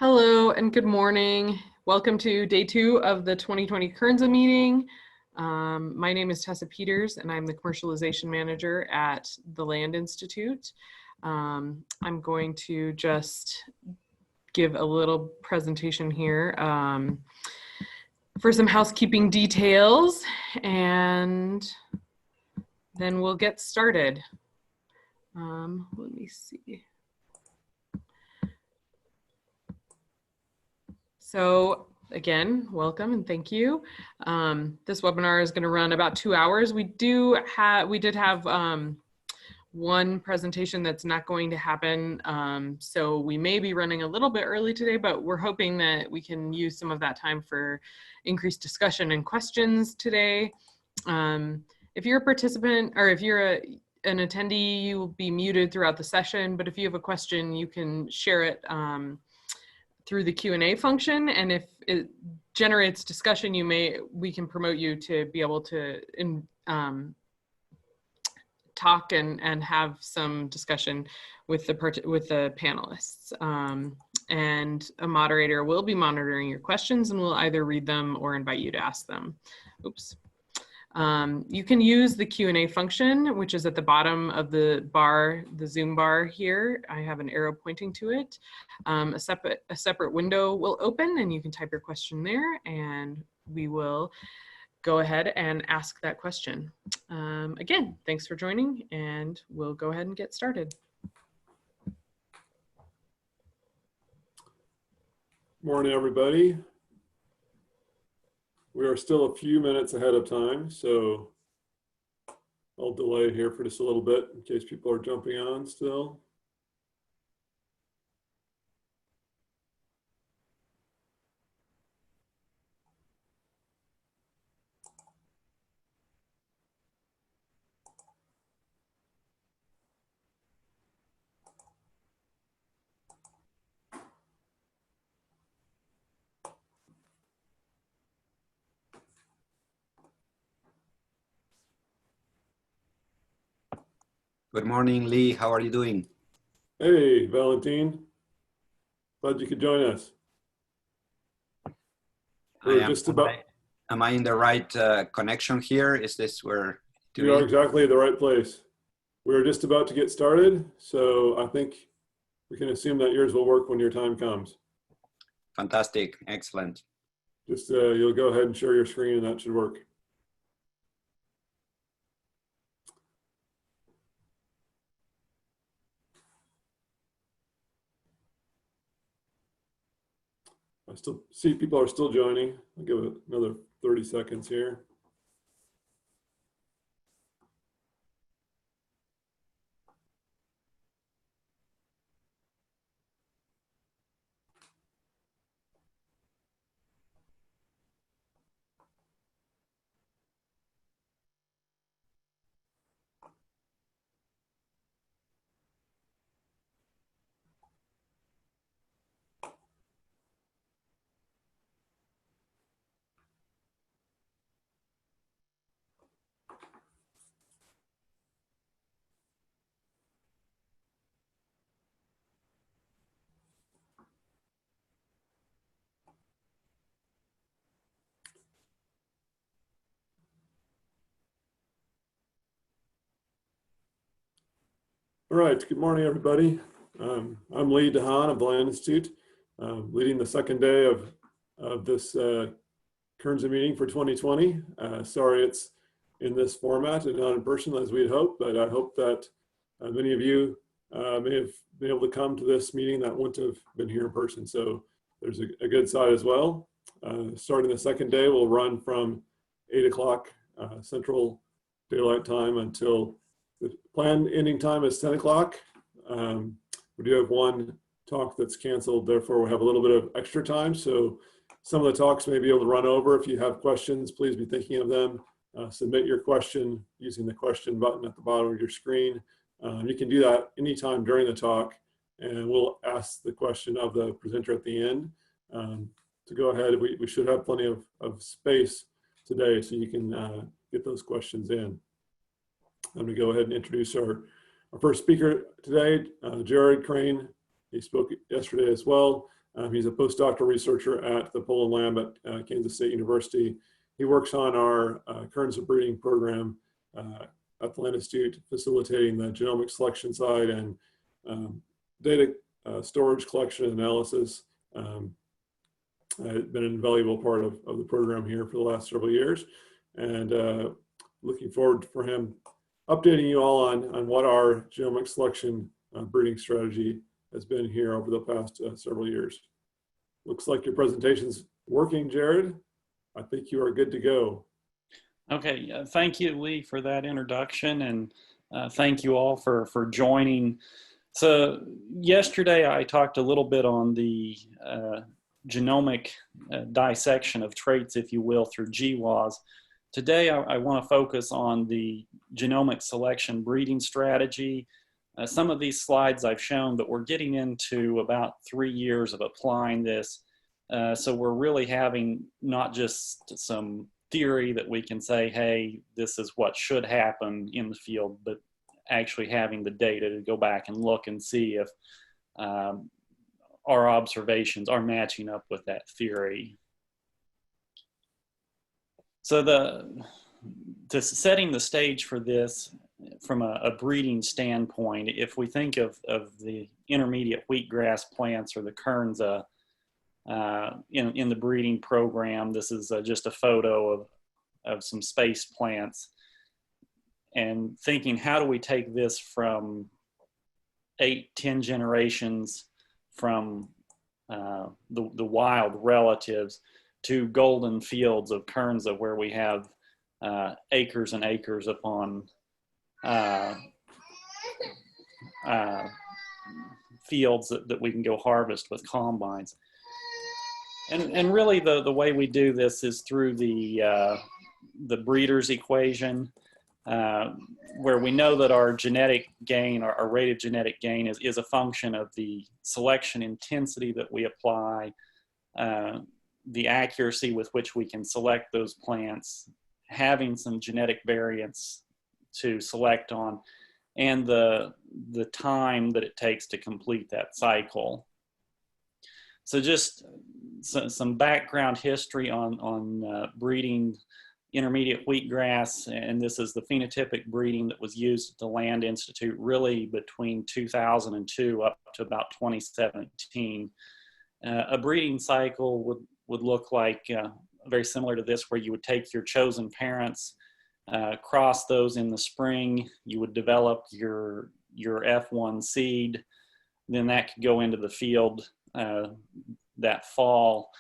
Hello and good morning. Welcome to day 2 of the 2020 Kernza meeting. My name is Tessa Peters and I'm the commercialization manager at the Land Institute. I'm going to just give a little presentation here for some housekeeping details, and then we'll get started. Let me see. So again, welcome and thank you. This webinar is going to run about 2 hours. We did have one presentation that's not going to happen, so we may be running a little bit early today, but we're hoping that we can use some of that time for increased discussion and questions today. If you're a participant or if you're an attendee, you will be muted throughout the session, but if you have a question, you can share it through the Q&A function, and if it generates discussion, we can promote you to be able to talk and have some discussion with the panelists. And a moderator will be monitoring your questions and will either read them or invite you to ask them. Oops. You can use the Q&A function, which is at the bottom of the bar, the Zoom bar here. I have an arrow pointing to it. A separate window will open and you can type your question there and we will go ahead and ask that question. Again, thanks for joining and we'll go ahead and get started. Morning, everybody. We are still a few minutes ahead of time, so I'll delay here for just a little bit in case people are jumping on still. Good morning, Lee. How are you doing? Hey, Valentin. Glad you could join us. Am I in the right connection here? Is this where you are exactly the right place? We're just about to get started, so I think we can assume that yours will work when your time comes. Fantastic. Excellent. Just you'll go ahead and share your screen and that should work. I still see people are still joining. I'll give it another 30 seconds here. All right, good morning, everybody. I'm Lee DeHaan of the Land Institute, leading the second day of this Kernza meeting for 2020. Sorry it's in this format and not in person as we'd hoped, but I hope that many of you may have been able to come to this meeting that wouldn't have been here in person. So there's a good side as well. Starting the second day, we'll run from 8 o'clock Central Daylight Time until the planned ending time is 10 o'clock. We do have one talk that's canceled, therefore we have a little bit of extra time. So some of the talks may be able to run over. If you have questions, please be thinking of them. Submit your question using the question button at the bottom of your screen. You can do that anytime during the talk, and we'll ask the question of the presenter at the end. To go ahead, we should have plenty of space today so you can get those questions in. I'm going to go ahead and introduce our first speaker today, Jared Crain. He spoke yesterday as well. He's a postdoctoral researcher at the Poland Lab at Kansas State University. He works on our Kernza breeding program at the Land Institute, facilitating the genomic selection side and data storage, collection, and analysis. It's been an invaluable part of the program here for the last several years, and looking forward for him updating you all on what our genomic selection breeding strategy has been here over the past several years. Looks like your presentation's working, Jared. I think you are good to go. Okay, thank you, Lee, for that introduction, and thank you all for joining. So yesterday I talked a little bit on the genomic dissection of traits, if you will, through GWAS. Today I want to focus on the genomic selection breeding strategy. Some of these slides I've shown, but we're getting into about 3 years of applying this. So we're really having not just some theory that we can say, hey, this is what should happen in the field, but actually having the data to go back and look and see if our observations are matching up with that theory. So setting the stage for this from a breeding standpoint, if we think of the intermediate wheatgrass plants or the Kernza in the breeding program, this is just a photo of some space plants, and thinking, how do we take this from 8-10 generations from the wild relatives to golden fields of Kernza, where we have acres and acres upon fields that we can go harvest with combines. And really the way we do this is through the breeder's equation, where we know that our genetic gain, our rate of genetic gain is a function of the selection intensity that we apply, the accuracy with which we can select those plants, having some genetic variance to select on, and the time that it takes to complete that cycle. So just some background history on breeding intermediate wheatgrass, and this is the phenotypic breeding that was used at the Land Institute really between 2002 up to about 2017. A breeding cycle would look like very similar to this, where you would take your chosen parents, cross those in the spring, you would develop your F1 seed, then that could go into the field that fall,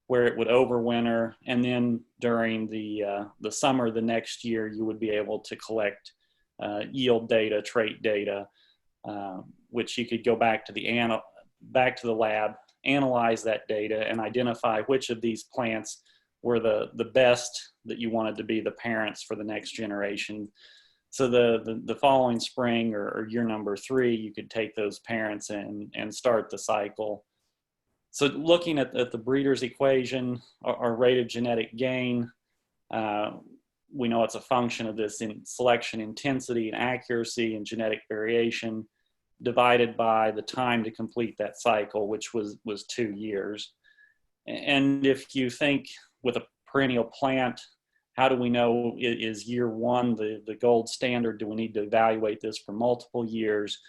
where it would overwinter, and then during the summer the next year you would be able to collect yield data, trait data, which you could go back to the lab, analyze that data, and identify which of these plants were the best that you wanted to be the parents for the next generation. So the following spring or year number 3, you could take those parents and start the cycle. So looking at the breeder's equation, our rate of genetic gain, we know it's a function of this in selection intensity and accuracy and genetic variation divided by the time to complete that cycle, which was 2 years. And if you think with a perennial plant, how do we know is year 1 the gold standard? Do we need to evaluate this for multiple years?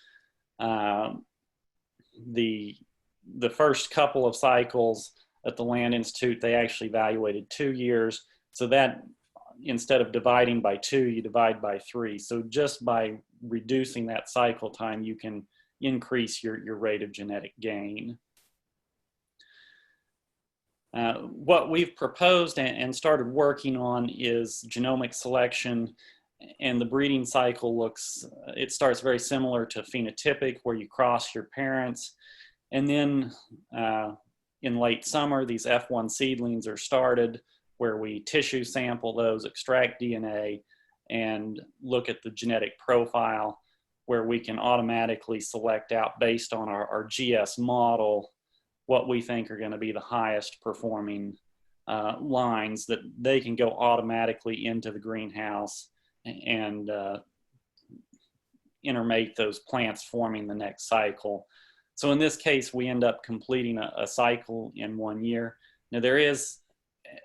The first couple of cycles at the Land Institute, they actually evaluated 2 years. So that instead of dividing by 2, you divide by 3. So just by reducing that cycle time, you can increase your rate of genetic gain. What we've proposed and started working on is genomic selection, and the breeding cycle it starts very similar to phenotypic, where you cross your parents, and then in late summer these F1 seedlings are started, where we tissue sample those, extract DNA, and look at the genetic profile, where we can automatically select out based on our GS model what we think are going to be the highest performing lines that they can go automatically into the greenhouse and intermate those plants, forming the next cycle. So in this case, we end up completing a cycle in 1 year. Now there is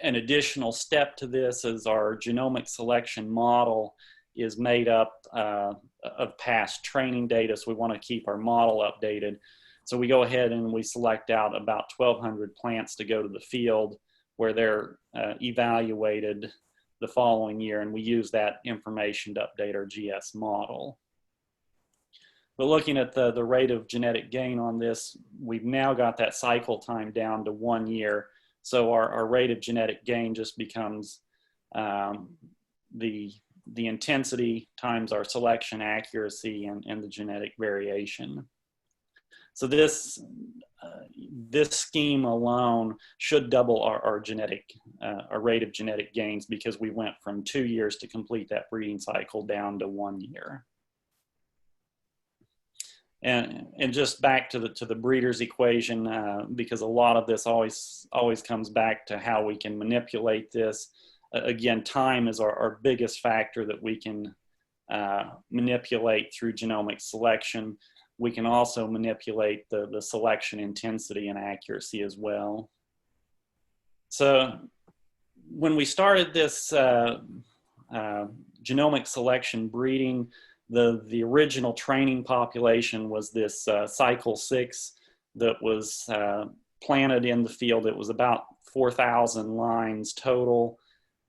an additional step to this, as our genomic selection model is made up of past training data, so we want to keep our model updated. So we go ahead and we select out about 1,200 plants to go to the field where they're evaluated the following year, and we use that information to update our GS model. But looking at the rate of genetic gain on this, we've now got that cycle time down to 1 year. So our rate of genetic gain just becomes the intensity times our selection accuracy and the genetic variation. So this scheme alone should double our rate of genetic gains, because we went from 2 years to complete that breeding cycle down to 1 year. And just back to the breeder's equation, because a lot of this always comes back to how we can manipulate this. Again, time is our biggest factor that we can manipulate through genomic selection. We can also manipulate the selection intensity and accuracy as well. So when we started this genomic selection breeding, the original training population was this cycle 6 that was planted in the field. It was about 4,000 lines total,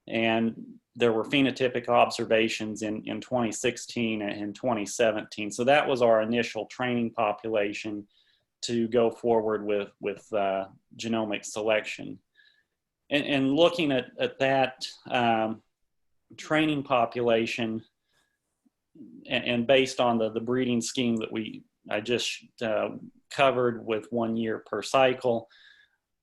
and there were phenotypic observations in 2016 and 2017. So that was our initial training population to go forward with genomic selection. And looking at that training population, and based on the breeding scheme that I just covered with 1 year per cycle,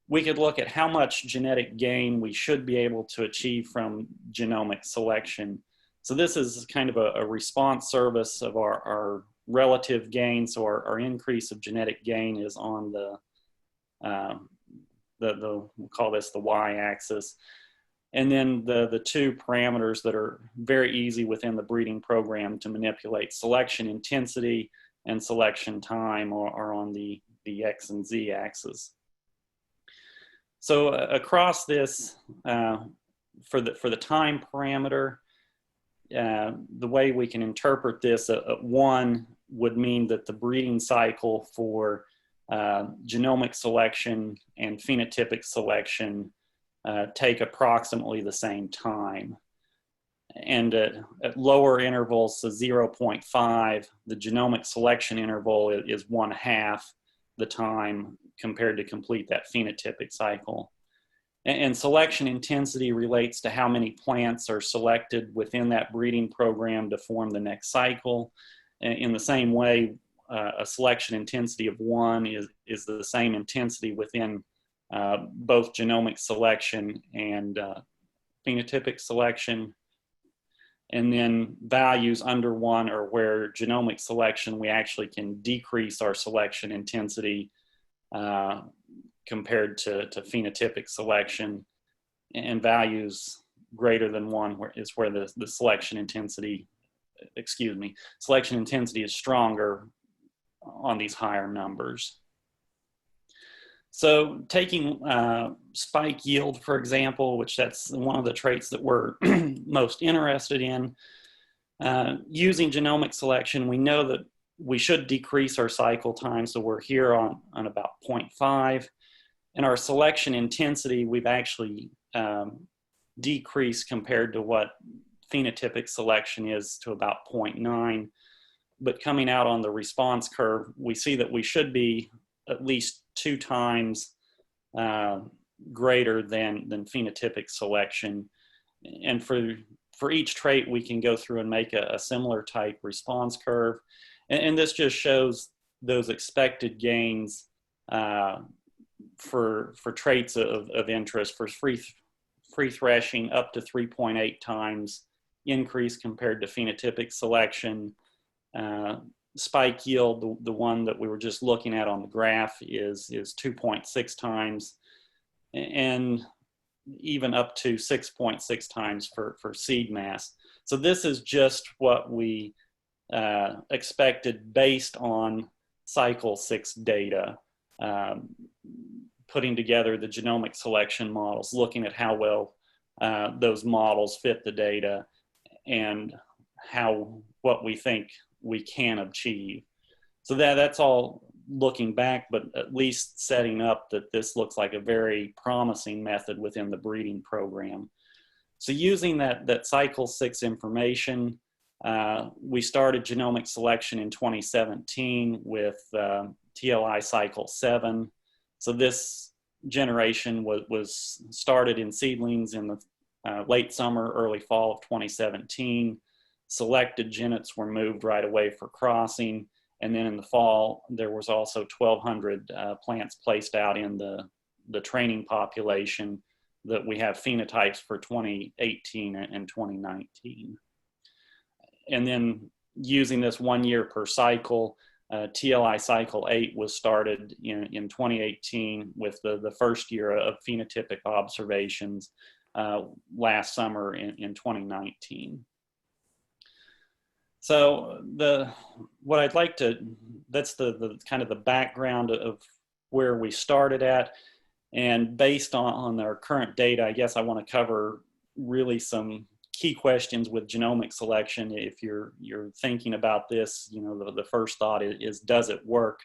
we could look at how much genetic gain we should be able to achieve from genomic selection. So this is kind of a response service of our relative gain. So our increase of genetic gain is on we'll call this the y-axis. And then the two parameters that are very easy within the breeding program to manipulate, selection intensity and selection time, are on the X and Z axis. So across this, for the time parameter, the way we can interpret this, 1 would mean that the breeding cycle for genomic selection and phenotypic selection take approximately the same time. And at lower intervals, so 0.5, the genomic selection interval is 1/2 the time compared to complete that phenotypic cycle. And selection intensity relates to how many plants are selected within that breeding program to form the next cycle. In the same way, a selection intensity of 1 is the same intensity within both genomic selection and phenotypic selection. And then values under 1 are where genomic selection, we actually can decrease our selection intensity compared to phenotypic selection. And values greater than 1 is where the selection intensity, selection intensity is stronger on these higher numbers. So taking spike yield, for example, which that's one of the traits that we're most interested in, using genomic selection, we know that we should decrease our cycle time. So we're here on about 0.5. And our selection intensity, we've actually decreased compared to what phenotypic selection is, to about 0.9. But coming out on the response curve, we see that we should be at least 2 times greater than phenotypic selection. And for each trait, we can go through and make a similar type response curve. And this just shows those expected gains for traits of interest. For free threshing, up to 3.8 times increase compared to phenotypic selection. Spike yield, the one that we were just looking at on the graph, is 2.6 times, and even up to 6.6 times for seed mass. So this is just what we expected based on cycle 6 data, putting together the genomic selection models, looking at how well those models fit the data and what we think we can achieve. So that's all looking back, but at least setting up that this looks like a very promising method within the breeding program. So using that cycle 6 information, we started genomic selection in 2017 with TLI cycle 7. So this generation was started in seedlings in the late summer, early fall of 2017. Selected genets were moved right away for crossing. And then in the fall, there was also 1,200 plants placed out in the training population that we have phenotypes for 2018 and 2019. And then using this 1 year per cycle, TLI cycle 8 was started in 2018 with the first year of phenotypic observations last summer in 2019. So what I'd like to, that's the kind of the background of where we started at. And based on our current data, I guess I want to cover really some key questions with genomic selection. If you're thinking about this, the first thought is does it work?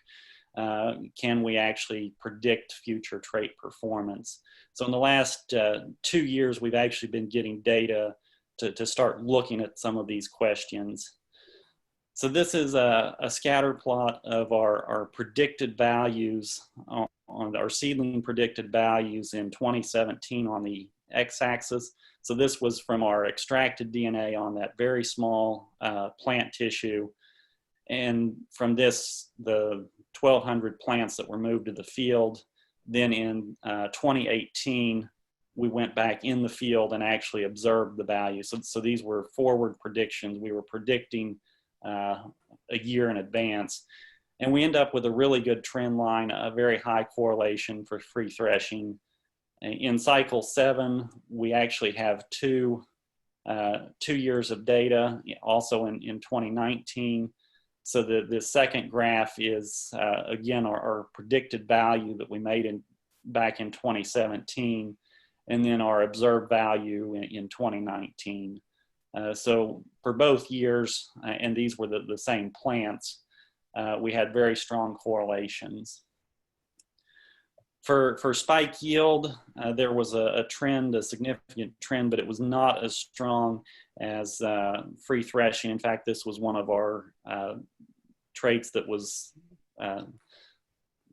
Can we actually predict future trait performance? So in the last 2 years, we've actually been getting data to start looking at some of these questions. So this is a scatter plot of our predicted values on our seedling predicted values in 2017 on the x-axis. So this was from our extracted DNA on that very small plant tissue. And from this, the 1,200 plants that were moved to the field. Then in 2018, we went back in the field and actually observed the value. So these were forward predictions. We were predicting a year in advance. And we end up with a really good trend line, a very high correlation for free threshing. In cycle 7, we actually have two years of data, also in 2019. So the second graph is, again, our predicted value that we made back in 2017, and then our observed value in 2019. So for both years, and these were the same plants, we had very strong correlations. For spike yield, there was a trend, a significant trend, but it was not as strong as free threshing. In fact, this was one of our traits that was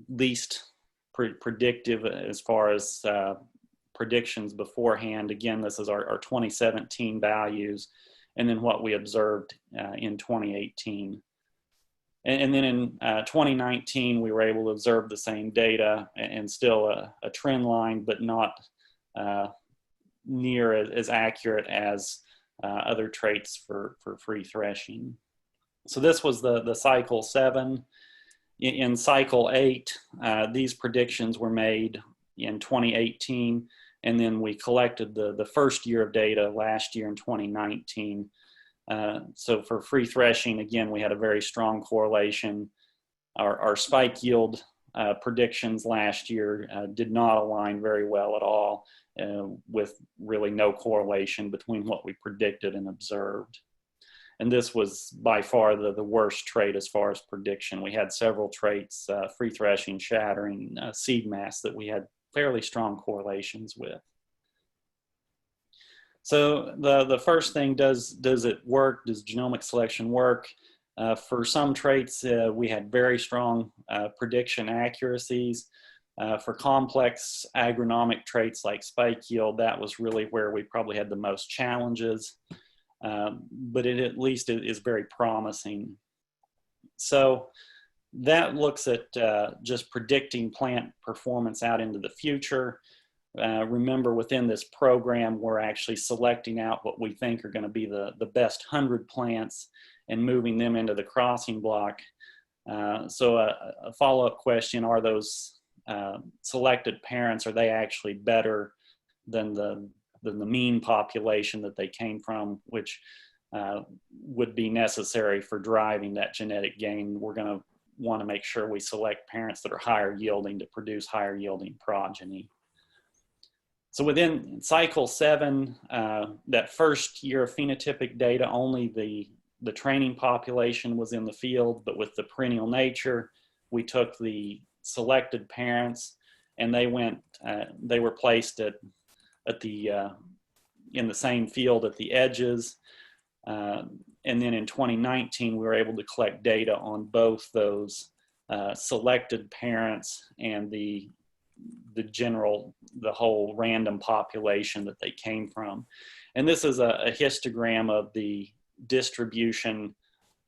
least predictive as far as predictions beforehand. Again, this is our 2017 values, and then what we observed in 2018. And then in 2019, we were able to observe the same data and still a trend line, but not near as accurate as other traits for free threshing. So this was the cycle 7. In cycle 8, these predictions were made in 2018, and then we collected the first year of data last year in 2019. So for free threshing, again, we had a very strong correlation. Our spike yield predictions last year did not align very well at all, with really no correlation between what we predicted and observed. And this was by far the worst trait as far as prediction. We had several traits, free threshing, shattering, seed mass, that we had fairly strong correlations with. So the first thing, does it work? Does genomic selection work? For some traits, we had very strong prediction accuracies. For complex agronomic traits like spike yield, that was really where we probably had the most challenges, but it at least is very promising. So that looks at just predicting plant performance out into the future. Remember, within this program, we're actually selecting out what we think are going to be the best 100 plants and moving them into the crossing block. So a follow-up question, are those selected parents, are they actually better than the mean population that they came from, which would be necessary for driving that genetic gain? We're going to want to make sure we select parents that are higher yielding to produce higher yielding progeny. So within cycle 7, that first year of phenotypic data, only the training population was in the field, but with the perennial nature, we took the selected parents and they were placed in the same field at the edges. And then in 2019, we were able to collect data on both those selected parents and the whole random population that they came from. And this is a histogram of the distribution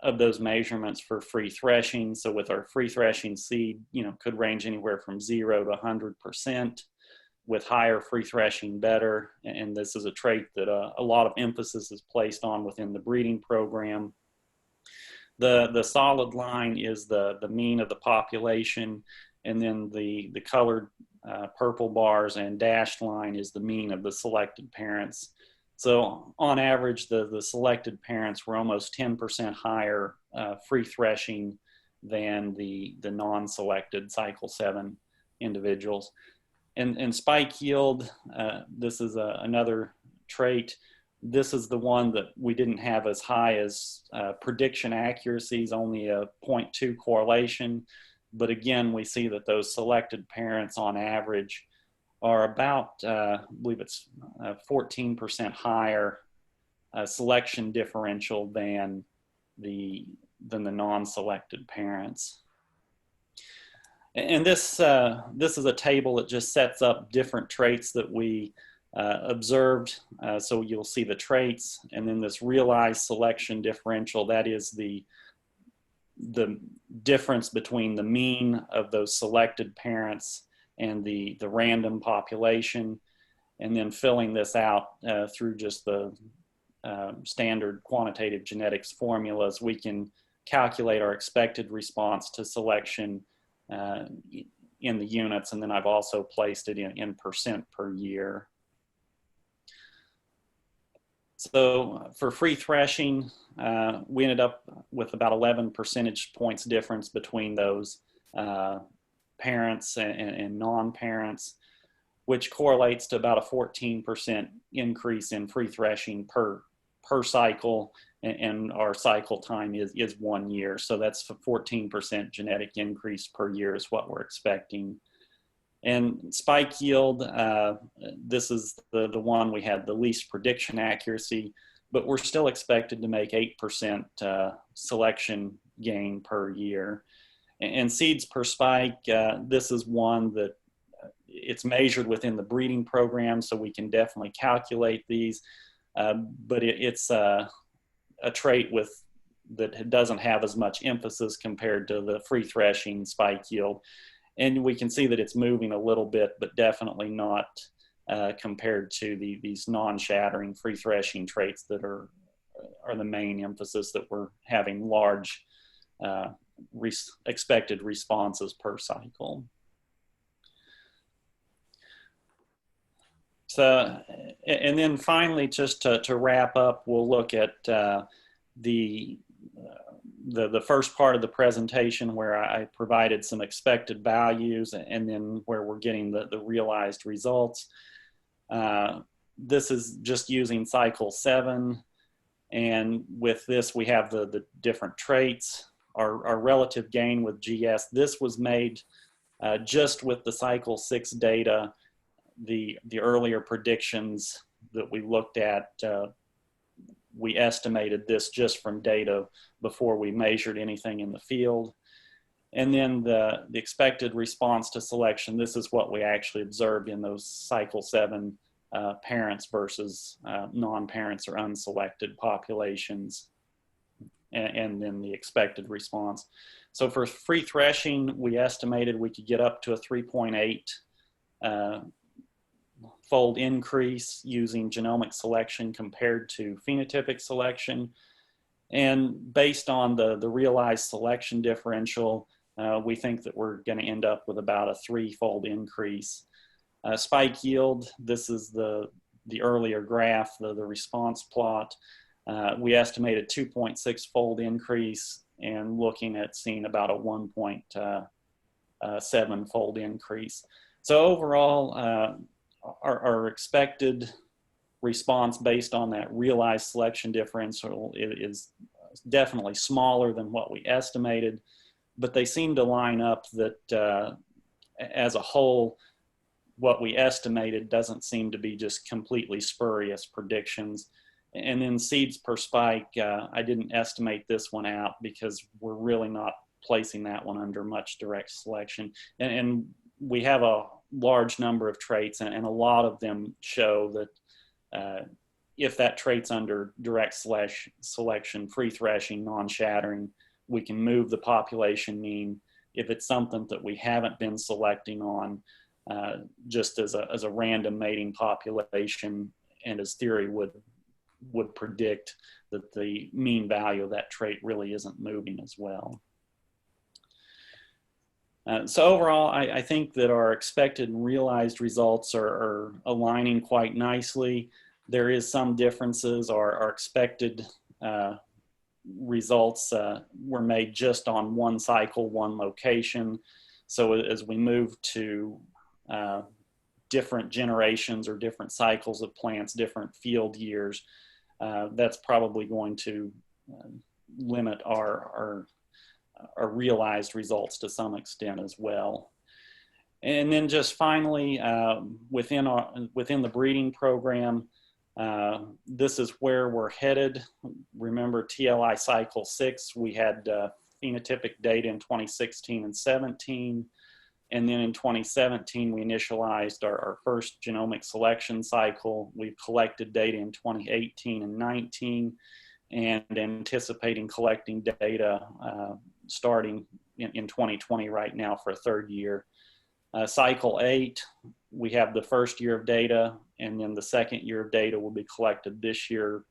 of those measurements for free threshing. So with our free threshing seed, could range anywhere from 0 to 100%. With higher free threshing, better. And this is a trait that a lot of emphasis is placed on within the breeding program. The solid line is the mean of the population, and then the colored purple bars and dashed line is the mean of the selected parents. So on average, the selected parents were almost 10% higher free threshing than the non-selected cycle 7 individuals. And spike yield, this is another trait. This is the one that we didn't have as high as prediction accuracies, only a 0.2 correlation. But again, we see that those selected parents on average are about, I believe it's 14% higher selection differential than the non-selected parents. And this is a table that just sets up different traits that we observed. So you'll see the traits, and then this realized selection differential, that is the difference between the mean of those selected parents and the random population, and then filling this out through just the standard quantitative genetics formulas, we can calculate our expected response to selection in the units, and then I've also placed it in percent per year. So for free threshing, we ended up with about 11 percentage points difference between those parents and non-parents, which correlates to about a 14% increase in free threshing per cycle, and our cycle time is 1 year. So that's a 14% genetic increase per year is what we're expecting. And spike yield, this is the one we had the least prediction accuracy, but we're still expected to make 8% selection gain per year. And seeds per spike, this is one that it's measured within the breeding program, so we can definitely calculate these, but it's a trait that doesn't have as much emphasis compared to the free threshing spike yield. And we can see that it's moving a little bit, but definitely not compared to these non-shattering free threshing traits that are the main emphasis, that we're having large expected responses per cycle. So, and then finally, just to wrap up, we'll look at the first part of the presentation where I provided some expected values, and then where we're getting the realized results. This is just using cycle 7, and with this we have the different traits. Our relative gain with GS, this was made just with the cycle 6 data. The earlier predictions that we looked at, we estimated this just from data before we measured anything in the field. And then the expected response to selection, this is what we actually observed in those cycle 7 parents versus non-parents or unselected populations, and then the expected response. So for free threshing, we estimated we could get up to a 3.8 fold increase using genomic selection compared to phenotypic selection. And based on the realized selection differential, we think that we're going to end up with about a 3-fold increase. Spike yield, this is the earlier graph, the response plot. We estimated 2.6-fold increase and looking at seeing about a 1.7-fold increase. So overall, our expected response based on that realized selection differential is definitely smaller than what we estimated, but they seem to line up that as a whole, what we estimated doesn't seem to be just completely spurious predictions. And then seeds per spike, I didn't estimate this one out because we're really not placing that one under much direct selection. And we have a large number of traits, and a lot of them show that if that trait's under direct selection, free threshing, non-shattering, we can move the population mean. If it's something that we haven't been selecting on, just as a random mating population, and as theory would predict, that the mean value of that trait really isn't moving as well. So overall, I think that our expected and realized results are aligning quite nicely. There is some differences. Our expected results were made just on one cycle, one location. So as we move to different generations or different cycles of plants, different field years, that's probably going to limit our realized results to some extent as well. And then just finally, within the breeding program, this is where we're headed. Remember TLI cycle 6, we had phenotypic data in 2016 and 17. And then in 2017, we initialized our first genomic selection cycle. We've collected data in 2018 and 19, and anticipating collecting data starting in 2020 right now for a third year. Cycle 8, we have the first year of data, and then the second year of data will be collected this year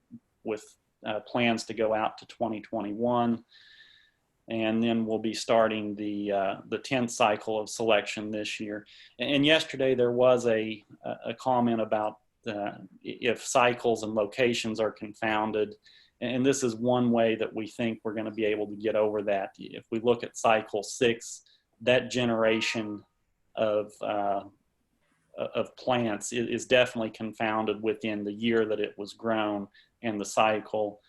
with plans to go out to 2021. And then we'll be starting the 10th cycle of selection this year. And yesterday there was a comment about if cycles and locations are confounded. And this is one way that we think we're going to be able to get over that. If we look at cycle 6, that generation of plants is definitely confounded within the year that it was grown and the cycle.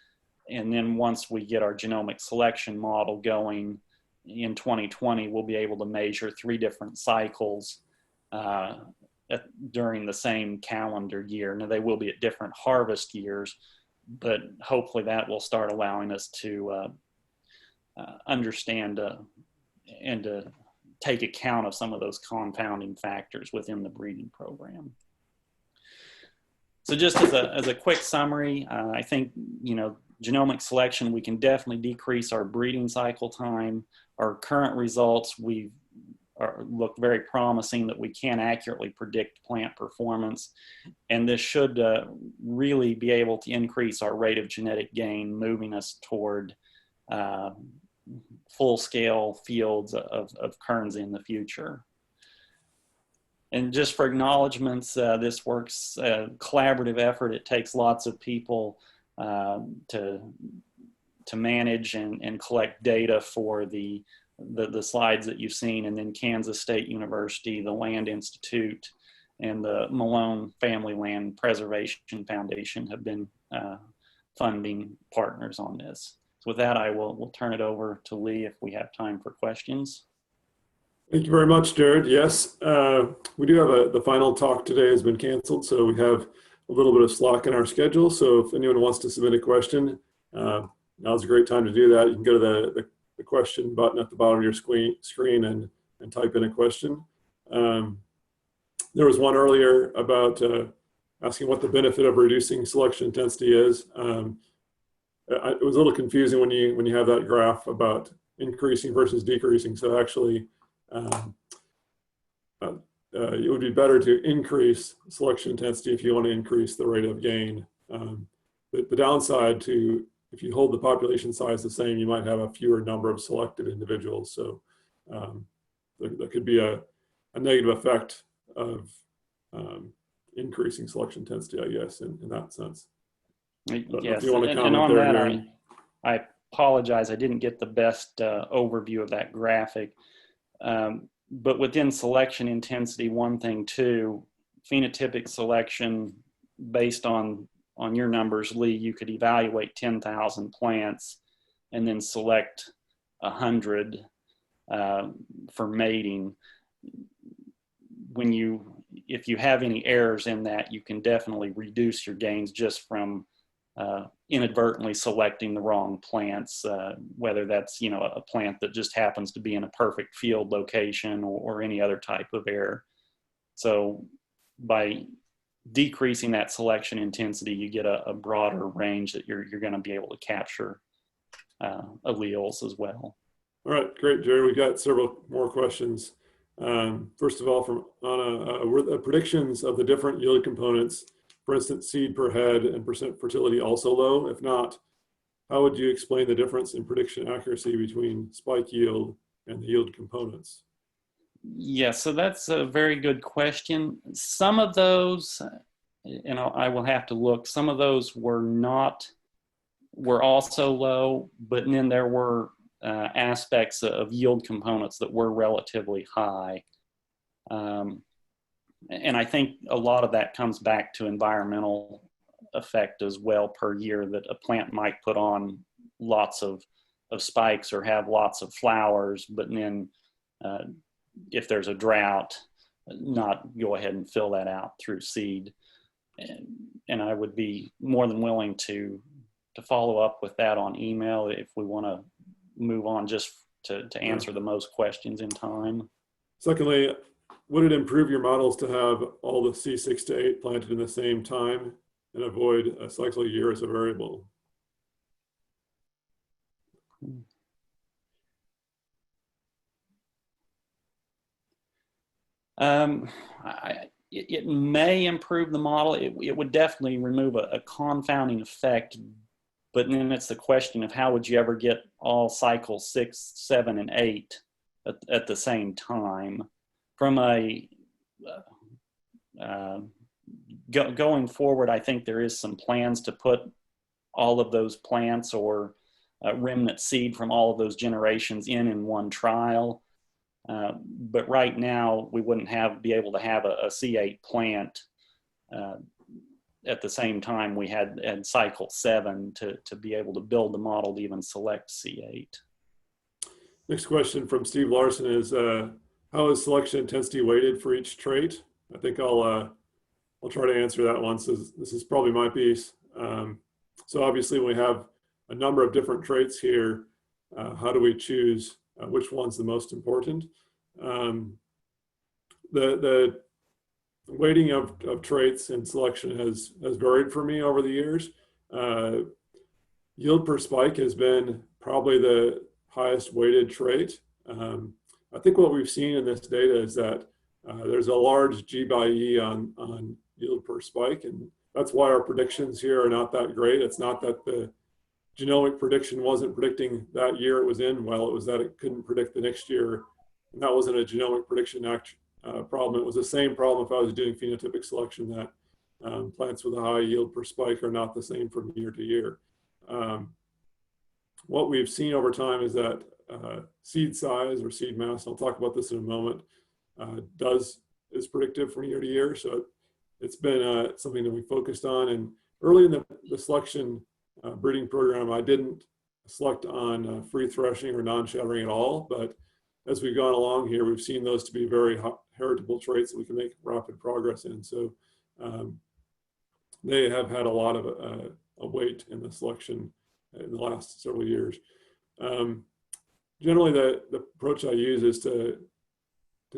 And then once we get our genomic selection model going in 2020, we'll be able to measure 3 different cycles during the same calendar year. Now, they will be at different harvest years, but hopefully that will start allowing us to understand and to take account of some of those confounding factors within the breeding program. So just as a quick summary, I think, genomic selection, we can definitely decrease our breeding cycle time. Our current results, look very promising that we can accurately predict plant performance. And this should really be able to increase our rate of genetic gain, moving us toward full-scale fields of Kernza in the future. And just for acknowledgements, this works collaborative effort. It takes lots of people to manage and collect data for the slides that you've seen, and then Kansas State University, the Land Institute, and the Malone Family Land Preservation Foundation have been funding partners on this. So with that, we'll turn it over to Lee if we have time for questions. Thank you very much, Jared. Yes, we do have the final talk today has been canceled, so we have a little bit of slack in our schedule. So if anyone wants to submit a question, now's a great time to do that. You can go to the question button at the bottom of your screen and type in a question. There was one earlier about asking what the benefit of reducing selection intensity is. It was a little confusing when you have that graph about increasing versus decreasing. So actually, it would be better to increase selection intensity if you want to increase the rate of gain. The downside to, if you hold the population size the same, you might have a fewer number of selected individuals. So there could be a negative effect of increasing selection intensity, I guess, in that sense. Yes, if you want to and comment on there, that, I apologize, I didn't get the best overview of that graphic. But within selection intensity, one thing too, phenotypic selection based on your numbers, Lee, you could evaluate 10,000 plants and then select 100 for mating. If you have any errors in that, you can definitely reduce your gains just from inadvertently selecting the wrong plants, whether that's, you know, a plant that just happens to be in a perfect field location or any other type of error. So by decreasing that selection intensity, you get a broader range that you're going to be able to capture alleles as well. All right, great, Jerry. We've got several more questions. First of all, were the predictions of the different yield components, for instance, seed per head and percent fertility, also low? If not, how would you explain the difference in prediction accuracy between spike yield and the yield components? Yeah, so that's a very good question. Some of those, and I will have to look, some of those were also low, but then there were aspects of yield components that were relatively high. And I think a lot of that comes back to environmental effect as well per year, that a plant might put on lots of spikes or have lots of flowers, but then if there's a drought, not go ahead and fill that out through seed. And I would be more than willing to follow up with that on email if we want to move on, just to answer the most questions in time. Secondly, would it improve your models to have all the C6 to 8 planted in the same time and avoid a cycle year as a variable? It may improve the model. It would definitely remove a confounding effect, but then it's the question of how would you ever get all cycles 6, 7, and 8 at the same time. From a going forward, I think there is some plans to put all of those plants or remnant seed from all of those generations in one trial. But right now, we wouldn't be able to have a C8 plant at the same time we had cycle 7 to be able to build the model to even select C8. Next question from Steve Larson is, how is selection intensity weighted for each trait? I think I'll try to answer that one. So this is probably my piece. So obviously we have a number of different traits here. How do we choose which one's the most important? The weighting of traits in selection has varied for me over the years. Yield per spike has been probably the highest weighted trait. I think what we've seen in this data is that there's a large G by E on yield per spike, and that's why our predictions here are not that great. It's not that the genomic prediction wasn't predicting that year it was in well, it was that it couldn't predict the next year. And that wasn't a genomic prediction problem. It was the same problem if I was doing phenotypic selection, that plants with a high yield per spike are not the same from year to year. What we've seen over time is that seed size or seed mass, and I'll talk about this in a moment, is predictive from year to year. So it's been something that we focused on. And early in the selection breeding program, I didn't select on free threshing or non-shattering at all. But as we've gone along here, we've seen those to be very heritable traits that we can make rapid progress in. So they have had a lot of a weight in the selection in the last several years. Generally, the approach I use is to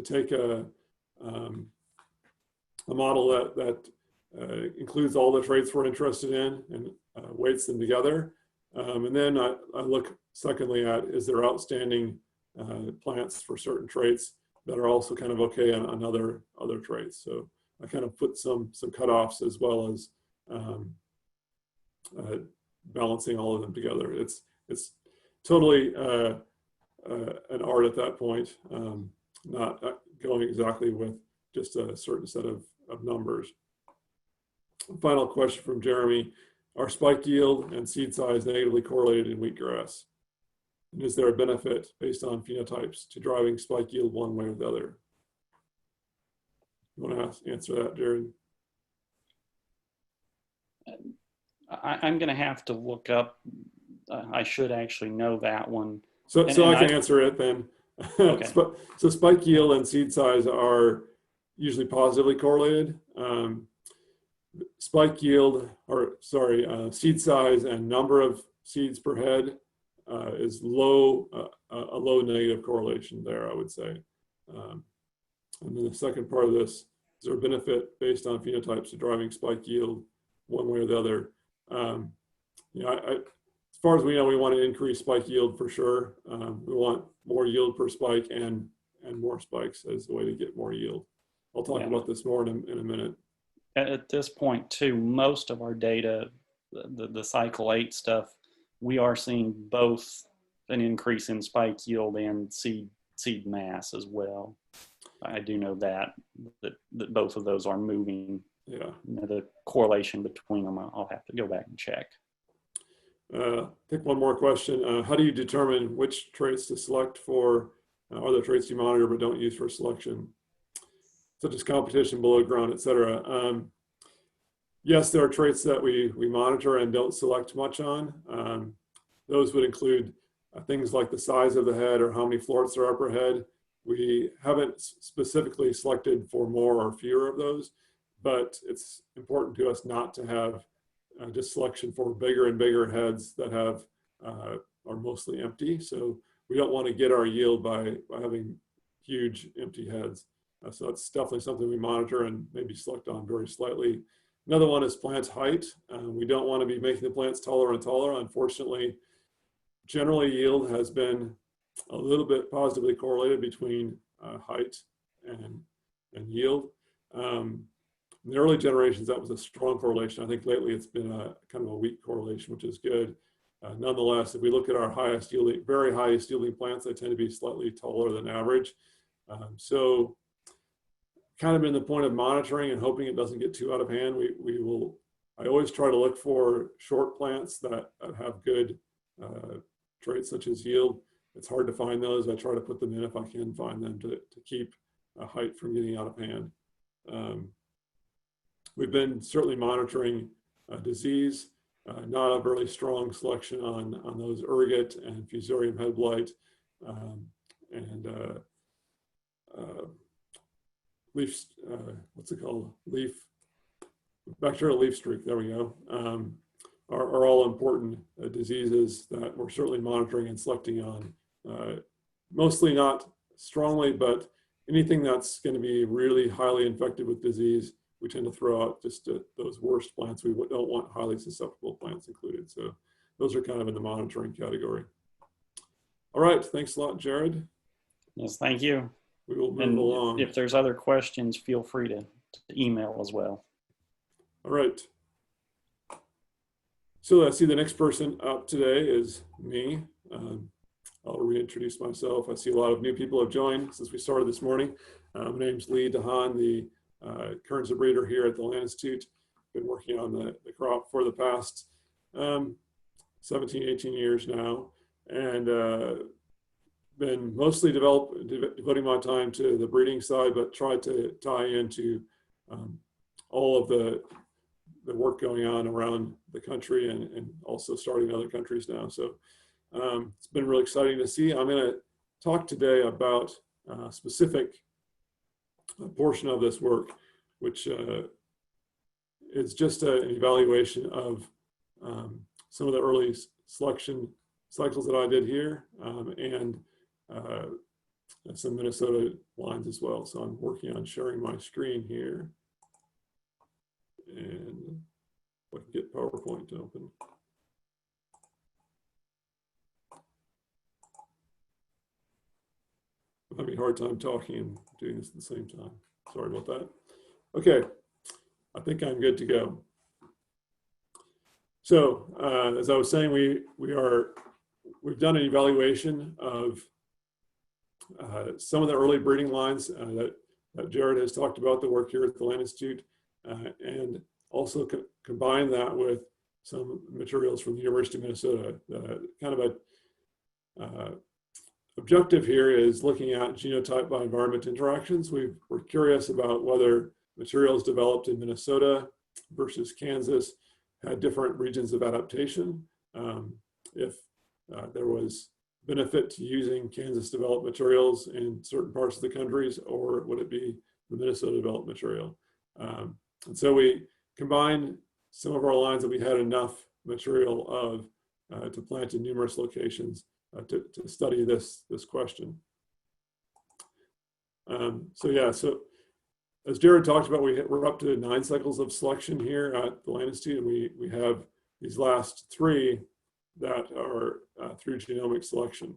take a model that includes all the traits we're interested in and weights them together. And then I look secondly at, is there outstanding plants for certain traits that are also kind of okay on other traits. So I kind of put some cutoffs as well as balancing all of them together. It's totally an art at that point, not going exactly with just a certain set of numbers. Final question from Jeremy. are spike yield and seed size negatively correlated in wheatgrass? And is there a benefit based on phenotypes to driving spike yield one way or the other? You want to answer that, Jared? I'm going to have to look up. I should actually know that one. So I can answer it then. Okay. So spike yield and seed size are usually positively correlated. Spike yield, seed size and number of seeds per head is low, a low negative correlation there, I would say. And then the second part of this, is there a benefit based on phenotypes to driving spike yield one way or the other? As far as we know, we want to increase spike yield for sure. We want more yield per spike and more spikes as the way to get more yield. I'll talk about this more in a minute. At this point too, most of our data, the cycle 8 stuff, we are seeing both an increase in spike yield and seed mass as well. I do know that both of those are moving. Yeah. The correlation between them, I'll have to go back and check. Take one more question. How do you determine which traits to select for? Are there traits you monitor but don't use for selection, such as competition, below ground, etc.? Yes, there are traits that we monitor and don't select much on. Those would include things like the size of the head or how many florets are up per head. We haven't specifically selected for more or fewer of those, but it's important to us not to have just selection for bigger and bigger heads that have are mostly empty. So we don't want to get our yield by having huge empty heads. So that's definitely something we monitor and maybe select on very slightly. Another one is plant height. We don't want to be making the plants taller and taller. Unfortunately, generally yield has been a little bit positively correlated between height and yield. In the early generations, that was a strong correlation. I think lately it's been a kind of a weak correlation, which is good. Nonetheless, if we look at our highest yielding, very highest yielding plants, they tend to be slightly taller than average. So kind of in the point of monitoring and hoping it doesn't get too out of hand, I always try to look for short plants that have good traits such as yield. It's hard to find those. I try to put them in if I can find them to keep height from getting out of hand. We've been certainly monitoring disease, not a really strong selection on those ergot and fusarium head blight and leaf, what's it called? Bacterial leaf streak, there we go, are all important diseases that we're certainly monitoring and selecting on. Mostly not strongly, but anything that's going to be really highly infected with disease, we tend to throw out just those worst plants. We don't want highly susceptible plants included. So those are kind of in the monitoring category. All right, thanks a lot, Jared. Yes, thank you. We will move along. If there's other questions, feel free to email as well. All right. So I see the next person up today is me. I'll reintroduce myself. I see a lot of new people have joined since we started this morning. My name's DeHaan, the Kernza breeder here at the Land Institute. Been working on the crop for the past 17, 18 years now, and been mostly devoting my time to the breeding side, but tried to tie into all of the work going on around the country and also starting in other countries now. So it's been really exciting to see. I'm going to talk today about a specific portion of this work, which is just an evaluation of some of the early selection cycles that I did here and some Minnesota lines as well. So I'm working on sharing my screen here. And if I can get PowerPoint to open. I'm having a hard time talking and doing this at the same time. Sorry about that. Okay, I think I'm good to go. So as I was saying, we've done an evaluation of some of the early breeding lines that Jared has talked about, the work here at the Land Institute, and also combine that with some materials from the University of Minnesota. Kind of a objective here is looking at genotype by environment interactions. We're curious about whether materials developed in Minnesota versus Kansas had different regions of adaptation. If there was benefit to using Kansas developed materials in certain parts of the countries, or would it be the Minnesota developed material? And so we combined some of our lines that we had enough material of to plant in numerous locations to study this question. So as Jared talked about, we're up to 9 cycles of selection here at the Land Institute, and we have these last 3 that are through genomic selection.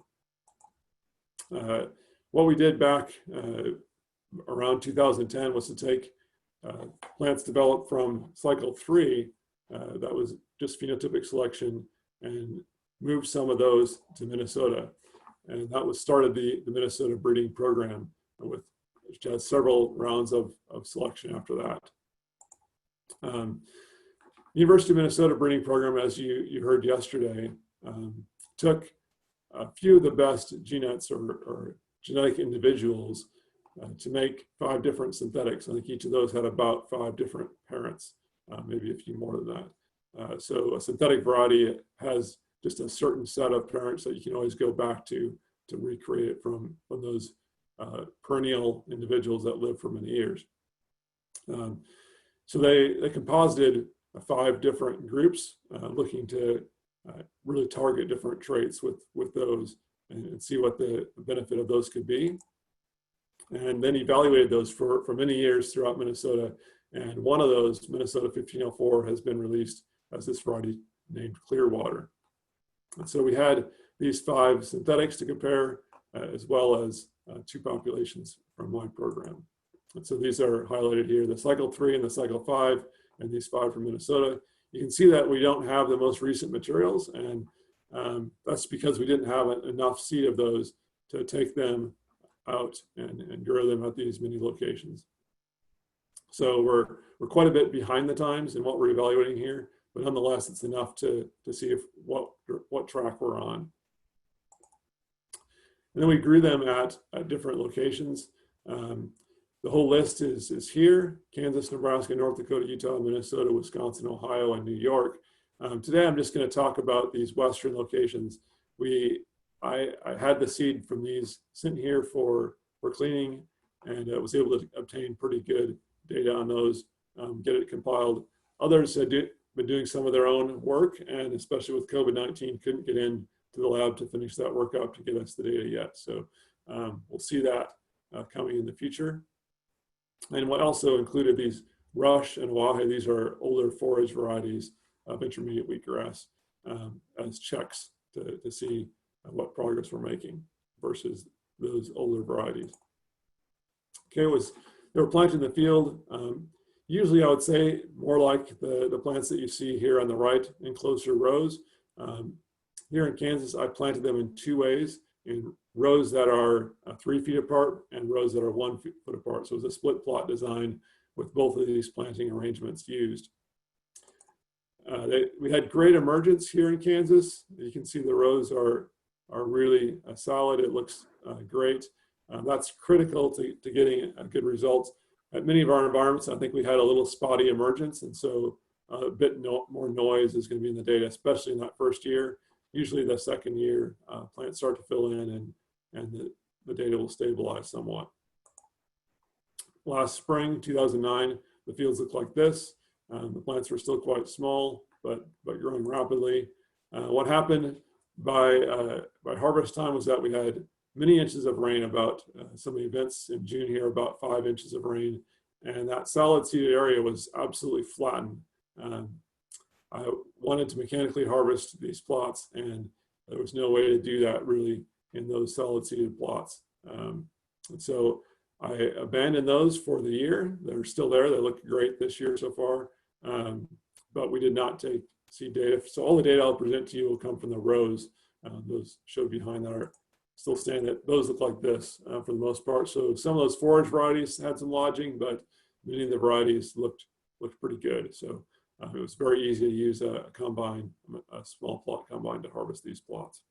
What we did back around 2010 was to take plants developed from cycle 3, that was just phenotypic selection, and move some of those to Minnesota. And that was started the Minnesota breeding program, which has several rounds of selection after that. University of Minnesota breeding program, as you heard yesterday, took a few of the best genetes or genetic individuals to make 5 different synthetics. I think each of those had about 5 different parents, maybe a few more than that. So a synthetic variety has just a certain set of parents that you can always go back to recreate it from those perennial individuals that live for many years. So they composited 5 different groups looking to really target different traits with those and see what the benefit of those could be. And then evaluated those for many years throughout Minnesota. And one of those, Minnesota 1504, has been released as this variety named Clearwater. And so we had these 5 synthetics to compare, as well as 2 populations from my program. And so these are highlighted here, the cycle 3 and the cycle 5, and these 5 from Minnesota. You can see that we don't have the most recent materials, and that's because we didn't have enough seed of those to take them out and grow them at these many locations. So we're quite a bit behind the times in what we're evaluating here, but nonetheless, it's enough to see what track we're on. And then we grew them at different locations. The whole list is here: Kansas, Nebraska, North Dakota, Utah, Minnesota, Wisconsin, Ohio, and New York. Today, I'm just going to talk about these Western locations. I had the seed from these sent here for cleaning, and was able to obtain pretty good data on those, get it compiled. Others had been doing some of their own work, and especially with COVID-19, couldn't get in to the lab to finish that work up to get us the data yet. So we'll see that coming in the future. And what also included these Rush and Wahe, these are older forage varieties of intermediate wheatgrass, as checks to see what progress we're making versus those older varieties. Okay, they were planted in the field. Usually I would say more like the plants that you see here on the right in closer rows. Here in Kansas, I planted them in 2 ways, in rows that are 3 feet apart and rows that are 1 foot apart. So it was a split plot design with both of these planting arrangements used. We had great emergence here in Kansas. You can see the rows are really solid. It looks great. That's critical to getting a good results. At many of our environments, I think we had a little spotty emergence, and so a bit more noise is going to be in the data, especially in that first year. Usually the second year, plants start to fill in and the data will stabilize somewhat. Last spring, 2009, the fields looked like this. The plants were still quite small, but growing rapidly. What happened by harvest time was that we had many inches of rain, about some events in June here, about 5 inches of rain, and that solid seeded area was absolutely flattened. I wanted to mechanically harvest these plots, and there was no way to do that really in those solid seeded plots. And so I abandoned those for the year. They're still there. They look great this year so far, but we did not take seed data. So all the data I'll present to you will come from the rows. Those showed behind that are still standing. Those look like this for the most part. So some of those forage varieties had some lodging, but many of the varieties looked pretty good. So it was very easy to use a combine, a small plot combine to harvest these plots.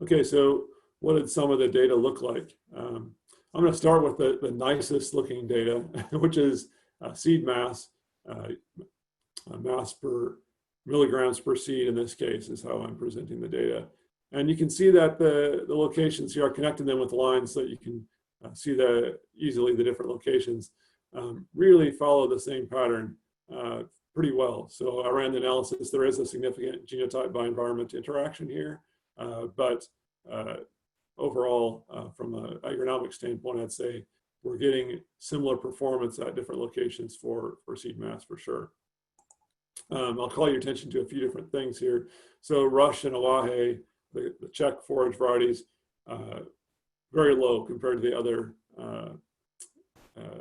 Okay, so what did some of the data look like? I'm going to start with the nicest looking data, which is seed mass, mass per milligrams per seed in this case is how I'm presenting the data. And you can see that the locations here, are connecting them with lines so that you can see easily the different locations really follow the same pattern pretty well. So I ran the analysis. There is a significant genotype by environment interaction here, but overall, from an agronomic standpoint, I'd say we're getting similar performance at different locations for seed mass for sure. I'll call your attention to a few different things here. So Rush and Awahe, the Czech forage varieties, very low compared to the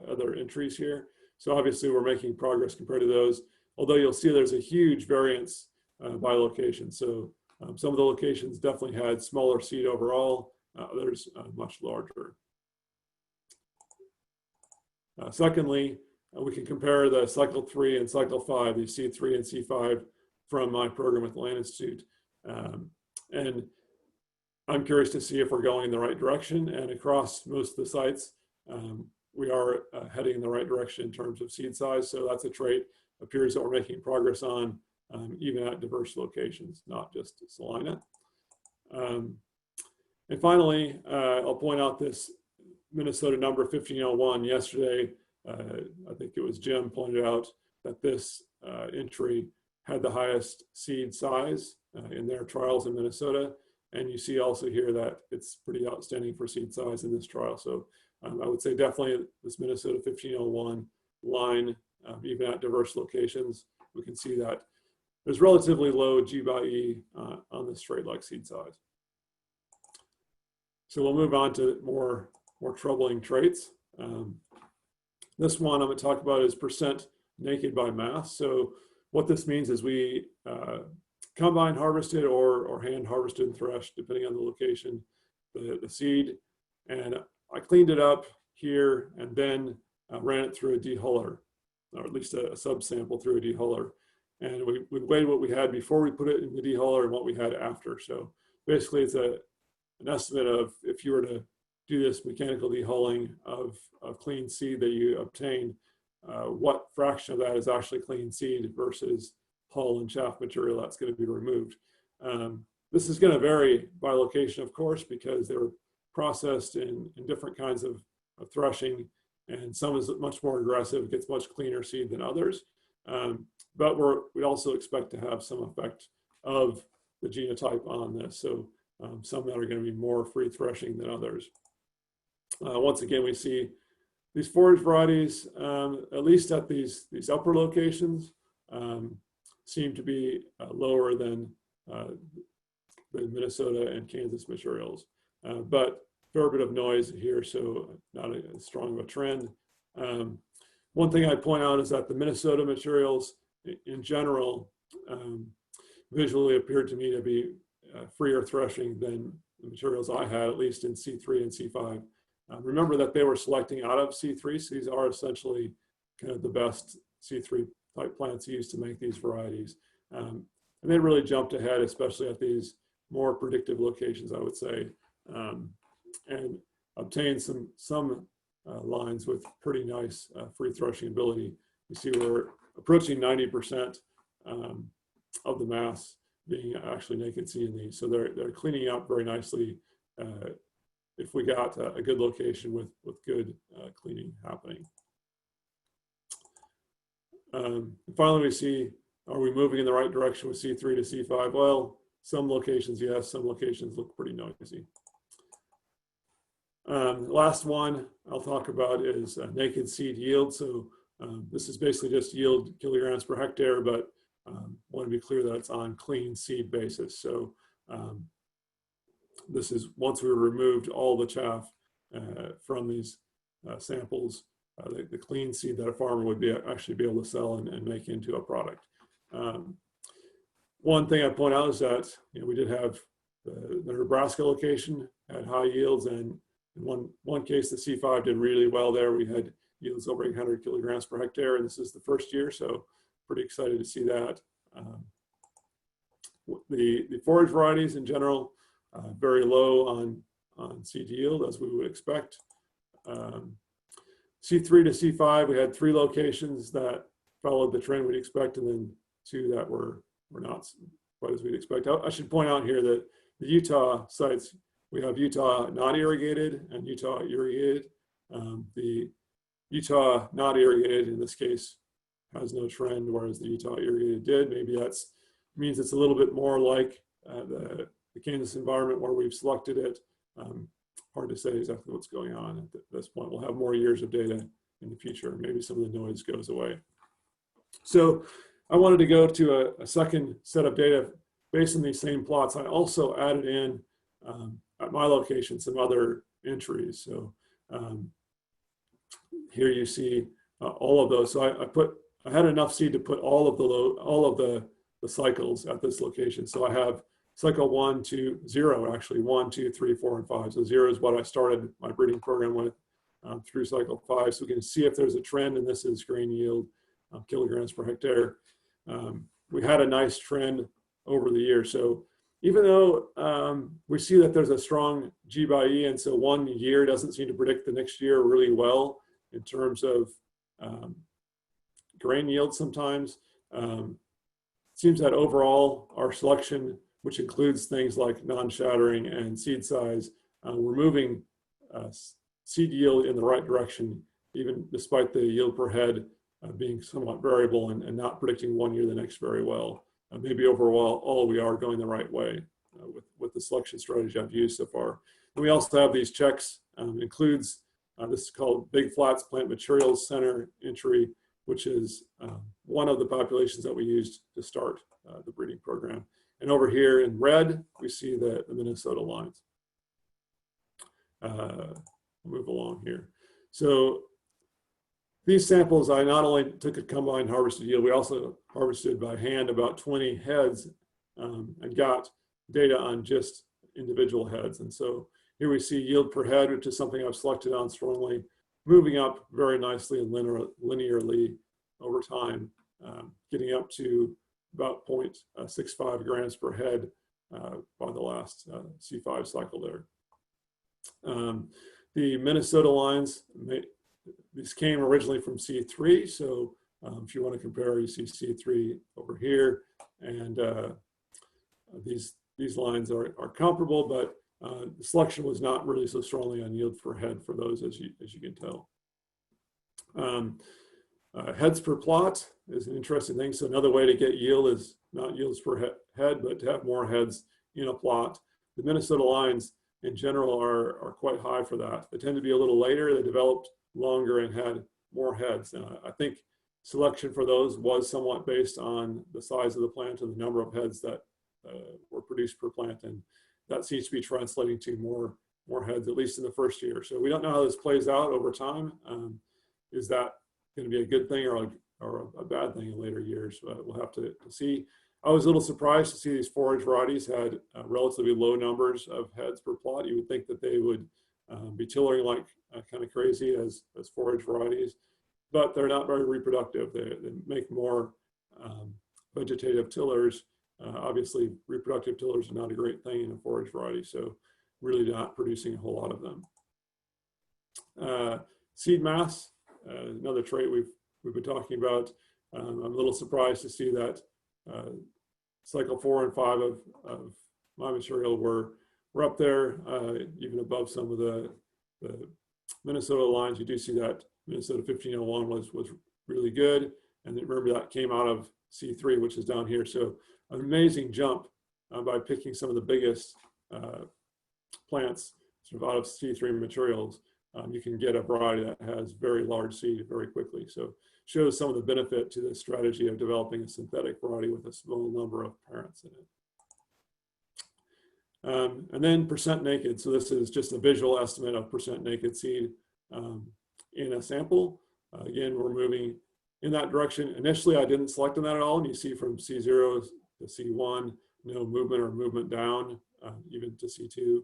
other entries here. So obviously we're making progress compared to those, although you'll see there's a huge variance by location. So some of the locations definitely had smaller seed overall, others much larger. Secondly, we can compare the cycle 3 and cycle 5, the C3 and C5 from my program at the Land Institute. And I'm curious to see if we're going in the right direction, and across most of the sites, we are heading in the right direction in terms of seed size. So that's a trait appears that we're making progress on, even at diverse locations, not just Salina. And finally, I'll point out this Minnesota number 1501. Yesterday, I think it was Jim pointed out that this entry had the highest seed size in their trials in Minnesota. And you see also here that it's pretty outstanding for seed size in this trial. So I would say definitely this Minnesota 1501 line, even at diverse locations, we can see that there's relatively low G by E on this trait like seed size. So we'll move on to more troubling traits. This one I'm going to talk about is percent naked by mass. So what this means is we combine harvested or hand harvested and threshed, depending on the location, the seed. And I cleaned it up here and then ran it through a dehuller, or at least a subsample through a dehuller. And we weighed what we had before we put it in the dehuller and what we had after. So basically it's an estimate of, if you were to do this mechanical dehulling of clean seed that you obtain, what fraction of that is actually clean seed versus hull and chaff material that's going to be removed. This is going to vary by location, of course, because they were processed in different kinds of threshing, and some is much more aggressive, gets much cleaner seed than others. But we also expect to have some effect of the genotype on this. So some that are going to be more free threshing than others. Once again, we see these forage varieties, at least at these upper locations, seem to be lower than the Minnesota and Kansas materials. But fair bit of noise here, so not as strong of a trend. One thing I'd point out is that the Minnesota materials in general visually appeared to me to be freer threshing than the materials I had, at least in C3 and C5. Remember that they were selecting out of C3, so these are essentially kind of the best C3 type plants used to make these varieties. And they really jumped ahead, especially at these more predictive locations, I would say, and obtained some lines with pretty nice free threshing ability. You see we're approaching 90% of the mass being actually naked seed in these. So they're cleaning up very nicely if we got a good location with good cleaning happening. Finally, we see, are we moving in the right direction with C3 to C5? Well, some locations, yes, some locations look pretty noisy. Last one I'll talk about is naked seed yield. So this is basically just yield kilograms per hectare, but want to be clear that it's on clean seed basis. So this is once we removed all the chaff from these samples, the clean seed that a farmer would actually be able to sell and make into a product. One thing I point out is that we did have the Nebraska location had high yields, and in one case the C5 did really well there. We had yields over 800 kilograms per hectare, and this is the first year, so pretty excited to see that. The forage varieties in general, very low on seed yield, as we would expect. C3 to C5, we had 3 locations that followed the trend we'd expect, and then 2 that were not quite as we'd expect. I should point out here that the Utah sites, we have Utah not irrigated and Utah irrigated. The Utah not irrigated in this case has no trend, whereas the Utah irrigated did. Maybe that means it's a little bit more like the Kansas environment where we've selected it. Hard to say exactly what's going on at this point. We'll have more years of data in the future. Maybe some of the noise goes away. So I wanted to go to a second set of data based on these same plots. I also added in, at my location, some other entries. So here you see all of those. So I had enough seed to put all of the cycles at this location. So I have cycle 1 to 0, actually 1, 2, 3, 4, and 5. So 0 is what I started my breeding program with through cycle 5. So we can see if there's a trend, and this is grain yield, kilograms per hectare. We had a nice trend over the year. So even though we see that there's a strong G by E, and so one year doesn't seem to predict the next year really well in terms of grain yield sometimes, seems that overall our selection, which includes things like non-shattering and seed size, we're moving seed yield in the right direction, even despite the yield per head being somewhat variable and not predicting one year the next very well. Maybe overall, we are going the right way with the selection strategy I've used so far. And we also have these checks, includes, this is called Big Flats Plant Materials Center entry, which is one of the populations that we used to start the breeding program. And over here in red, we see the Minnesota lines. Move along here. So these samples, I not only took a combine harvested yield, we also harvested by hand about 20 heads and got data on just individual heads. And so here we see yield per head, which is something I've selected on strongly, moving up very nicely and linearly over time, getting up to about 0.65 grams per head by the last C5 cycle there. The Minnesota lines, these came originally from C3, so if you want to compare, you see C3 over here, and these lines are comparable, but the selection was not really so strongly on yield per head for those, as you can tell. Heads per plot is an interesting thing. So another way to get yield is not yields per head, but to have more heads in a plot. The Minnesota lines in general are quite high for that. They tend to be a little later. They developed longer and had more heads. And I think selection for those was somewhat based on the size of the plant and the number of heads that were produced per plant. And that seems to be translating to more heads, at least in the first year. So we don't know how this plays out over time. Is that going to be a good thing or a bad thing in later years? We'll have to see. I was a little surprised to see these forage varieties had relatively low numbers of heads per plot. You would think that they would be tillering like kind of crazy as forage varieties, but they're not very reproductive. They make more vegetative tillers. Obviously, reproductive tillers are not a great thing in a forage variety, so really not producing a whole lot of them. Seed mass, another trait we've been talking about. I'm a little surprised to see that cycle 4 and 5 of my material were up there, even above some of the Minnesota lines. You do see that Minnesota 1501 was really good, and then remember that came out of C3, which is down here. So an amazing jump by picking some of the biggest plants sort of out of C3 materials. You can get a variety that has very large seed very quickly. So shows some of the benefit to this strategy of developing a synthetic variety with a small number of parents in it. And then percent naked. So this is just a visual estimate of percent naked seed in a sample. Again, we're moving in that direction. Initially, I didn't select on that at all. And you see from C0 to C1, no movement or movement down, even to C2.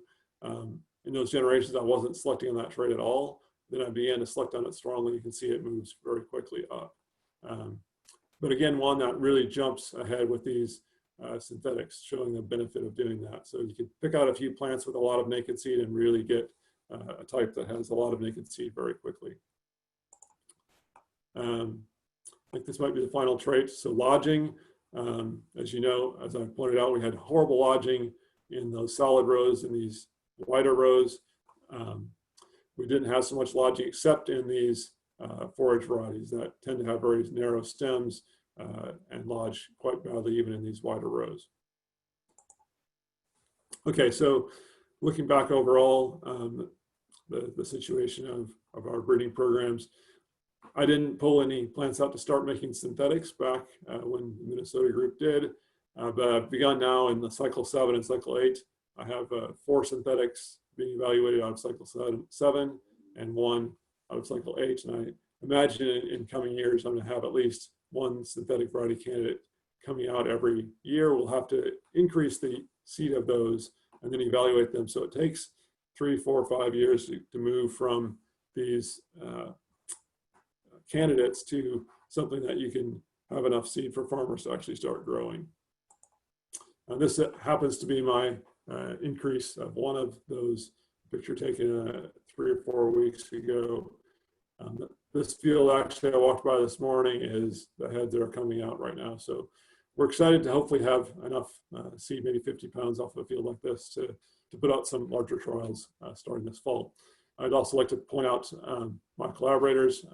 In those generations, I wasn't selecting on that trait at all. Then I began to select on it strongly. You can see it moves very quickly up. but again, one that really jumps ahead with these synthetics, showing the benefit of doing that. So you can pick out a few plants with a lot of naked seed and really get a type that has a lot of naked seed very quickly. I think this might be the final trait. So lodging, as you know, as I pointed out, we had horrible lodging in those solid rows and these wider rows. We didn't have so much lodging except in these forage varieties that tend to have very narrow stems and lodge quite badly even in these wider rows. Okay, so looking back overall, the situation of our breeding programs, I didn't pull any plants out to start making synthetics back when the Minnesota group did, but I've begun now in the cycle 7 and cycle 8. I have 4 synthetics being evaluated out of cycle 7 and 1 out of cycle 8. And I imagine in coming years, I'm going to have at least 1 synthetic variety candidate coming out every year. We'll have to increase the seed of those and then evaluate them. So it takes 3, 4, 5 years to move from these candidates to something that you can have enough seed for farmers to actually start growing. This happens to be my increase of one of those picture taken 3 or 4 weeks ago. This field actually I walked by this morning is the heads that are coming out right now. So we're excited to hopefully have enough seed, maybe 50 pounds off of a field like this to put out some larger trials starting this fall. I'd also like to point out my collaborators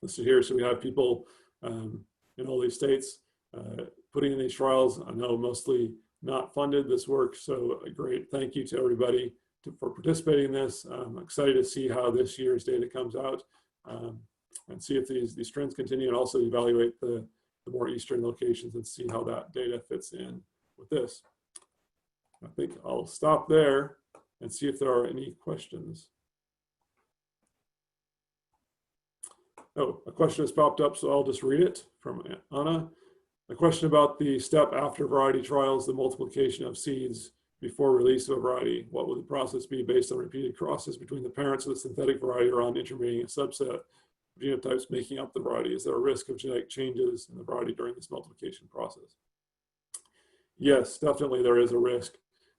listed here. So we have people in all these states putting in these trials. I know mostly not funded this work, so a great thank you to everybody for participating in this. I'm excited to see how this year's data comes out and see if these trends continue, and also evaluate the more eastern locations and see how that data fits in with this. I think I'll stop there and see if there are any questions. Oh, a question has popped up, so I'll just read it from Anna. A question about the step after variety trials, the multiplication of seeds before release of a variety. What would the process be based on repeated crosses between the parents of the synthetic variety or on intermediating a subset of genotypes making up the variety? Is there a risk of genetic changes in the variety during this multiplication process? Yes, definitely there is a risk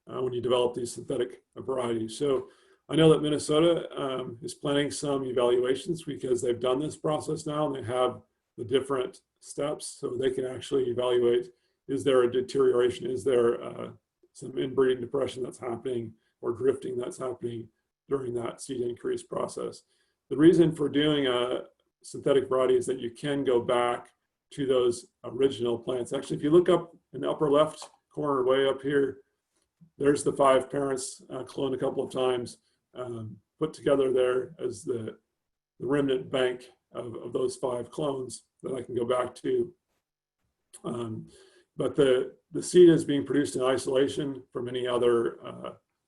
when you develop these synthetic varieties. So I know that Minnesota is planning some evaluations because they've done this process now and they have the different steps, so they can actually evaluate, is there a deterioration, is there some inbreeding depression that's happening or drifting that's happening during that seed increase process. The reason for doing a synthetic variety is that you can go back to those original plants. Actually, if you look up in the upper left corner way up here, there's the 5 parents cloned a couple of times, put together there as the remnant bank of those 5 clones that I can go back to. But the seed is being produced in isolation from any other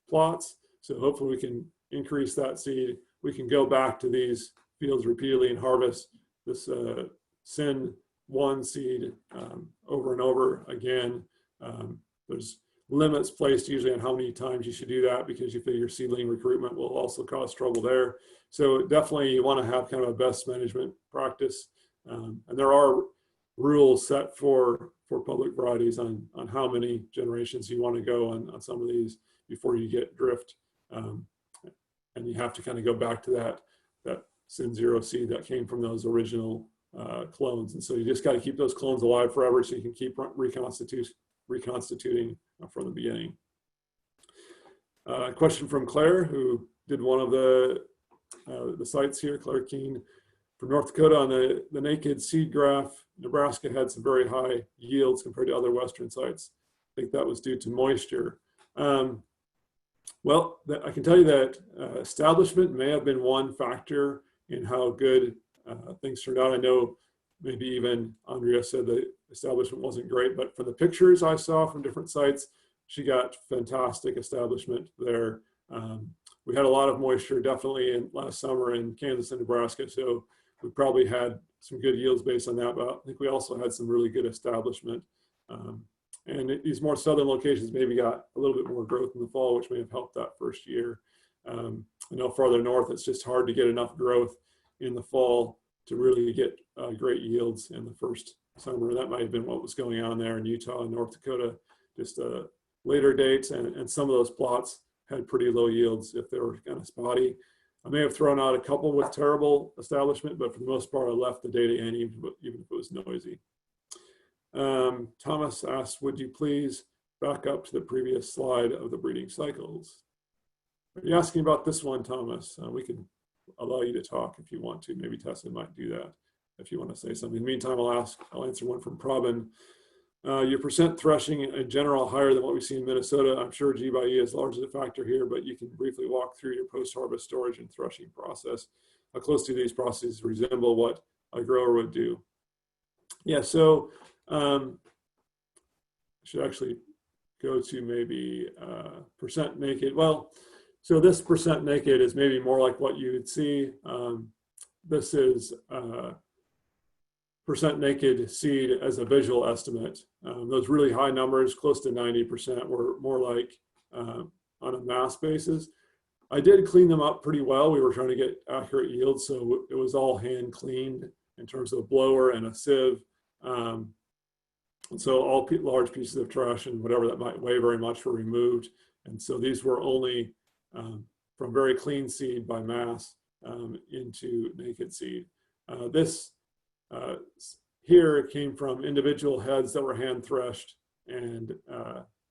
plots. So hopefully we can increase that seed. We can go back to these fields repeatedly and harvest this SIN 1 seed over and over again. There's limits placed usually on how many times you should do that because you figure seedling recruitment will also cause trouble there. So definitely you want to have kind of a best management practice. And there are rules set for public varieties on how many generations you want to go on some of these before you get drift. And you have to kind of go back to that SIN 0 seed that came from those original clones. And so you just got to keep those clones alive forever so you can keep reconstituting from the beginning. Question from Claire, who did one of the sites here, Claire Keene. From North Dakota on the naked seed graph, Nebraska had some very high yields compared to other Western sites. I think that was due to moisture. Well, I can tell you that establishment may have been one factor in how good things turned out. I know maybe even Andrea said the establishment wasn't great, but from the pictures I saw from different sites, she got fantastic establishment there. We had a lot of moisture definitely in last summer in Kansas and Nebraska, so we probably had some good yields based on that, but I think we also had some really good establishment. And these more southern locations maybe got a little bit more growth in the fall, which may have helped that first year. I know farther north, it's just hard to get enough growth in the fall really get great yields in the first summer. That might have been what was going on there in Utah and North Dakota, just later dates, and some of those plots had pretty low yields if they were kind of spotty. I may have thrown out a couple with terrible establishment, but for the most part, I left the data in even if it was noisy. Thomas asked, would you please back up to the previous slide of the breeding cycles? Are you asking about this one, Thomas? We can allow you to talk if you want to. Maybe Tessa might do that if you want to say something. In the meantime, I'll answer one from Probin. Your percent threshing in general higher than what we see in Minnesota. I'm sure G by E is largely a factor here, but you can briefly walk through your post-harvest storage and threshing process. How close do these processes resemble what a grower would do? Yeah, so I should actually go to maybe percent naked. Well, so this percent naked is maybe more like what you would see. This is percent naked seed as a visual estimate. Those really high numbers, close to 90%, were more like on a mass basis. I did clean them up pretty well. We were trying to get accurate yields, so it was all hand cleaned in terms of a blower and a sieve. And so all large pieces of trash and whatever that might weigh very much were removed. And so these were only from very clean seed by mass into naked seed. This here came from individual heads that were hand threshed and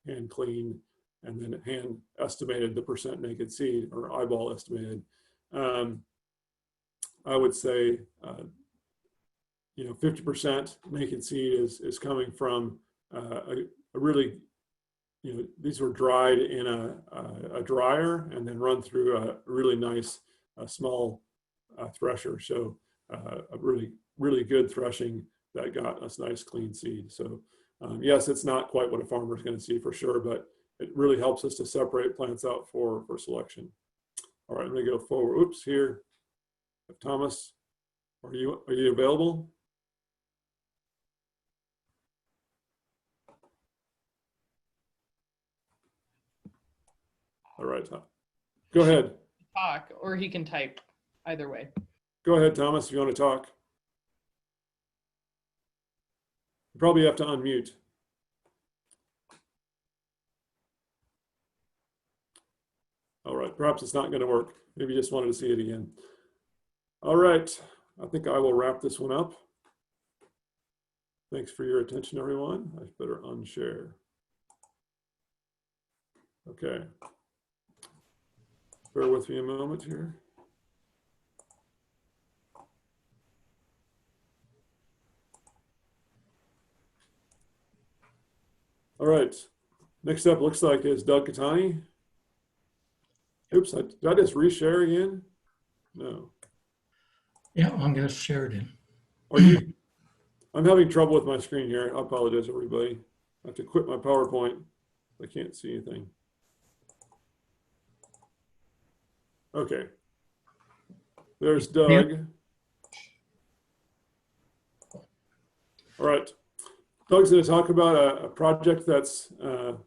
hand cleaned, and then hand estimated the percent naked seed, or eyeball estimated. I would say, 50% naked seed is coming from a really, these were dried in a dryer and then run through a really nice small thresher. So a really good threshing that got us nice clean seed. So yes, it's not quite what a farmer is going to see for sure, but it really helps us to separate plants out for selection. All right, I'm going to go forward. Oops, here. Thomas, are you available? All right, go ahead. Talk, or he can type, either way. Go ahead, Thomas, if you want to talk. You probably have to unmute. All right, perhaps it's not going to work. Maybe you just wanted to see it again. All right, I think I will wrap this one up. Thanks for your attention, everyone. I better unshare. Okay. Bear with me a moment here. All right, next up looks like is Doug Cattani. Oops, did I just reshare again? No. Yeah, I'm going to share it in. Are you? I'm having trouble with my screen here. I apologize, everybody. I have to quit my PowerPoint. I can't see anything. Okay. There's Doug. Yeah. All right. Doug's going to talk about a project that's a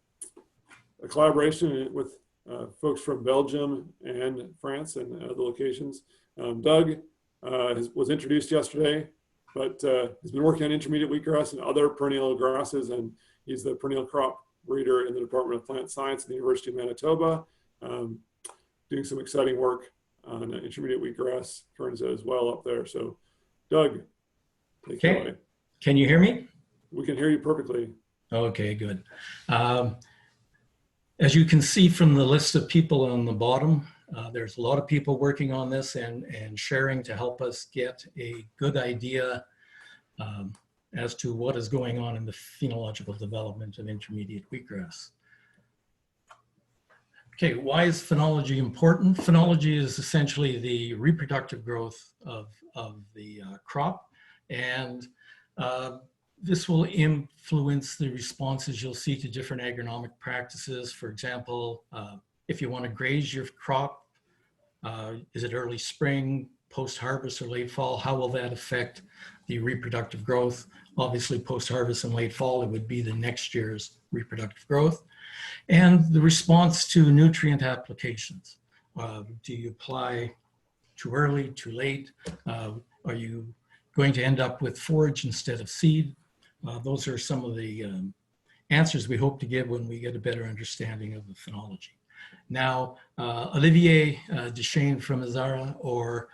collaboration with folks from Belgium and France and other locations. Doug was introduced yesterday, but he's been working on intermediate wheatgrass and other perennial grasses, and he's the perennial crop breeder in the Department of Plant Science at the University of Manitoba, doing some exciting work on intermediate wheatgrass Kernza as well up there. So, Doug, take it away. Can you hear me? We can hear you perfectly. Okay, good. As you can see from the list of people on the bottom, there's a lot of people working on this and sharing to help us get a good idea as to what is going on in the phenological development of intermediate wheatgrass. Okay, why is phenology important? Phenology is essentially the reproductive growth of the crop, and this will influence the responses you'll see to different agronomic practices. For example, if you want to graze your crop, is it early spring, post-harvest, or late fall? How will that affect the reproductive growth? Obviously, post-harvest and late fall, it would be the next year's reproductive growth. And the response to nutrient applications. Do you apply too early, too late? Are you going to end up with forage instead of seed? Those are some of the answers we hope to give when we get a better understanding of the phenology. Now, Olivier Deschênes from ISARA or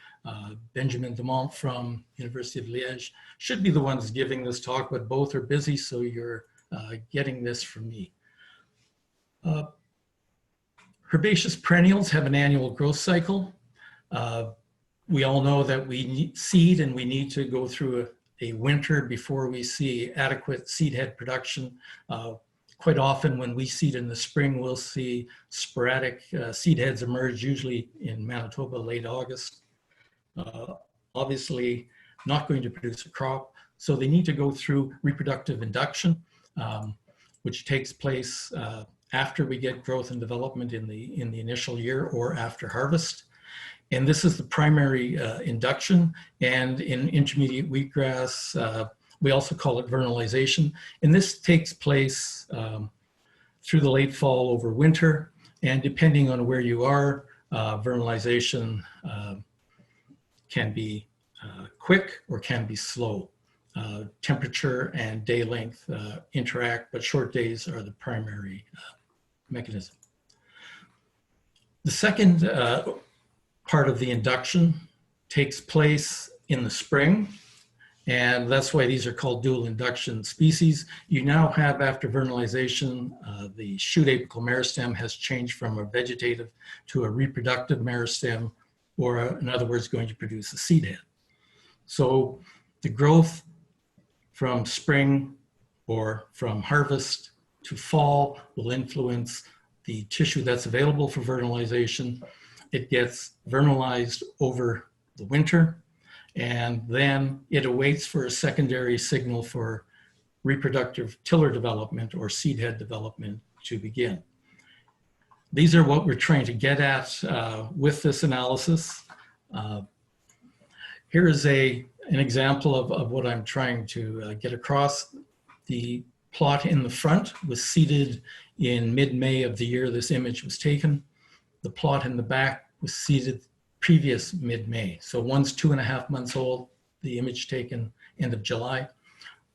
Benjamin Demont from University of Liège should be the ones giving this talk, but both are busy, so you're getting this from me. Herbaceous perennials have an annual growth cycle. We all know that we need seed and we need to go through a winter before we see adequate seed head production. Quite often when we seed in the spring, we'll see sporadic seed heads emerge, usually in Manitoba, late August. Obviously not going to produce a crop. So they need to go through reproductive induction, which takes place after we get growth and development in the initial year or after harvest. And this is the primary induction. And in intermediate wheatgrass, we also call it vernalization. And this takes place through the late fall over winter. And depending on where you are, vernalization can be quick or can be slow. Temperature and day length interact, but short days are the primary mechanism. The second part of the induction takes place in the spring, and that's why these are called dual induction species. You now have, after vernalization, the shoot apical meristem has changed from a vegetative to a reproductive meristem, or in other words, going to produce a seed head. So the growth from spring or from harvest to fall will influence the tissue that's available for vernalization. It gets vernalized over the winter, and then it awaits for a secondary signal for reproductive tiller development or seed head development to begin. These are what we're trying to get at with this analysis. Here is an example of what I'm trying to get across. The plot in the front was seeded in mid-May of the year this image was taken. The plot in the back was seeded previous mid-May. So one's 2.5 months old, the image taken end of July.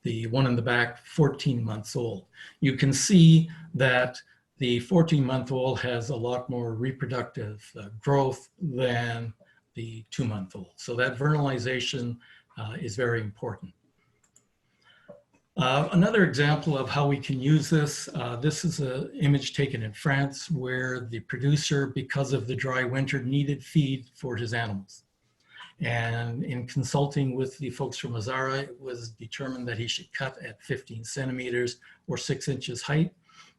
The one in the back, 14 months old. You can see that the 14-month-old has a lot more reproductive growth than the 2-month-old. So that vernalization is very important. Another example of how we can use this, this is an image taken in France where the producer, because of the dry winter, needed feed for his animals. And in consulting with the folks from ISARA, it was determined that he should cut at 15 centimeters or 6 inches height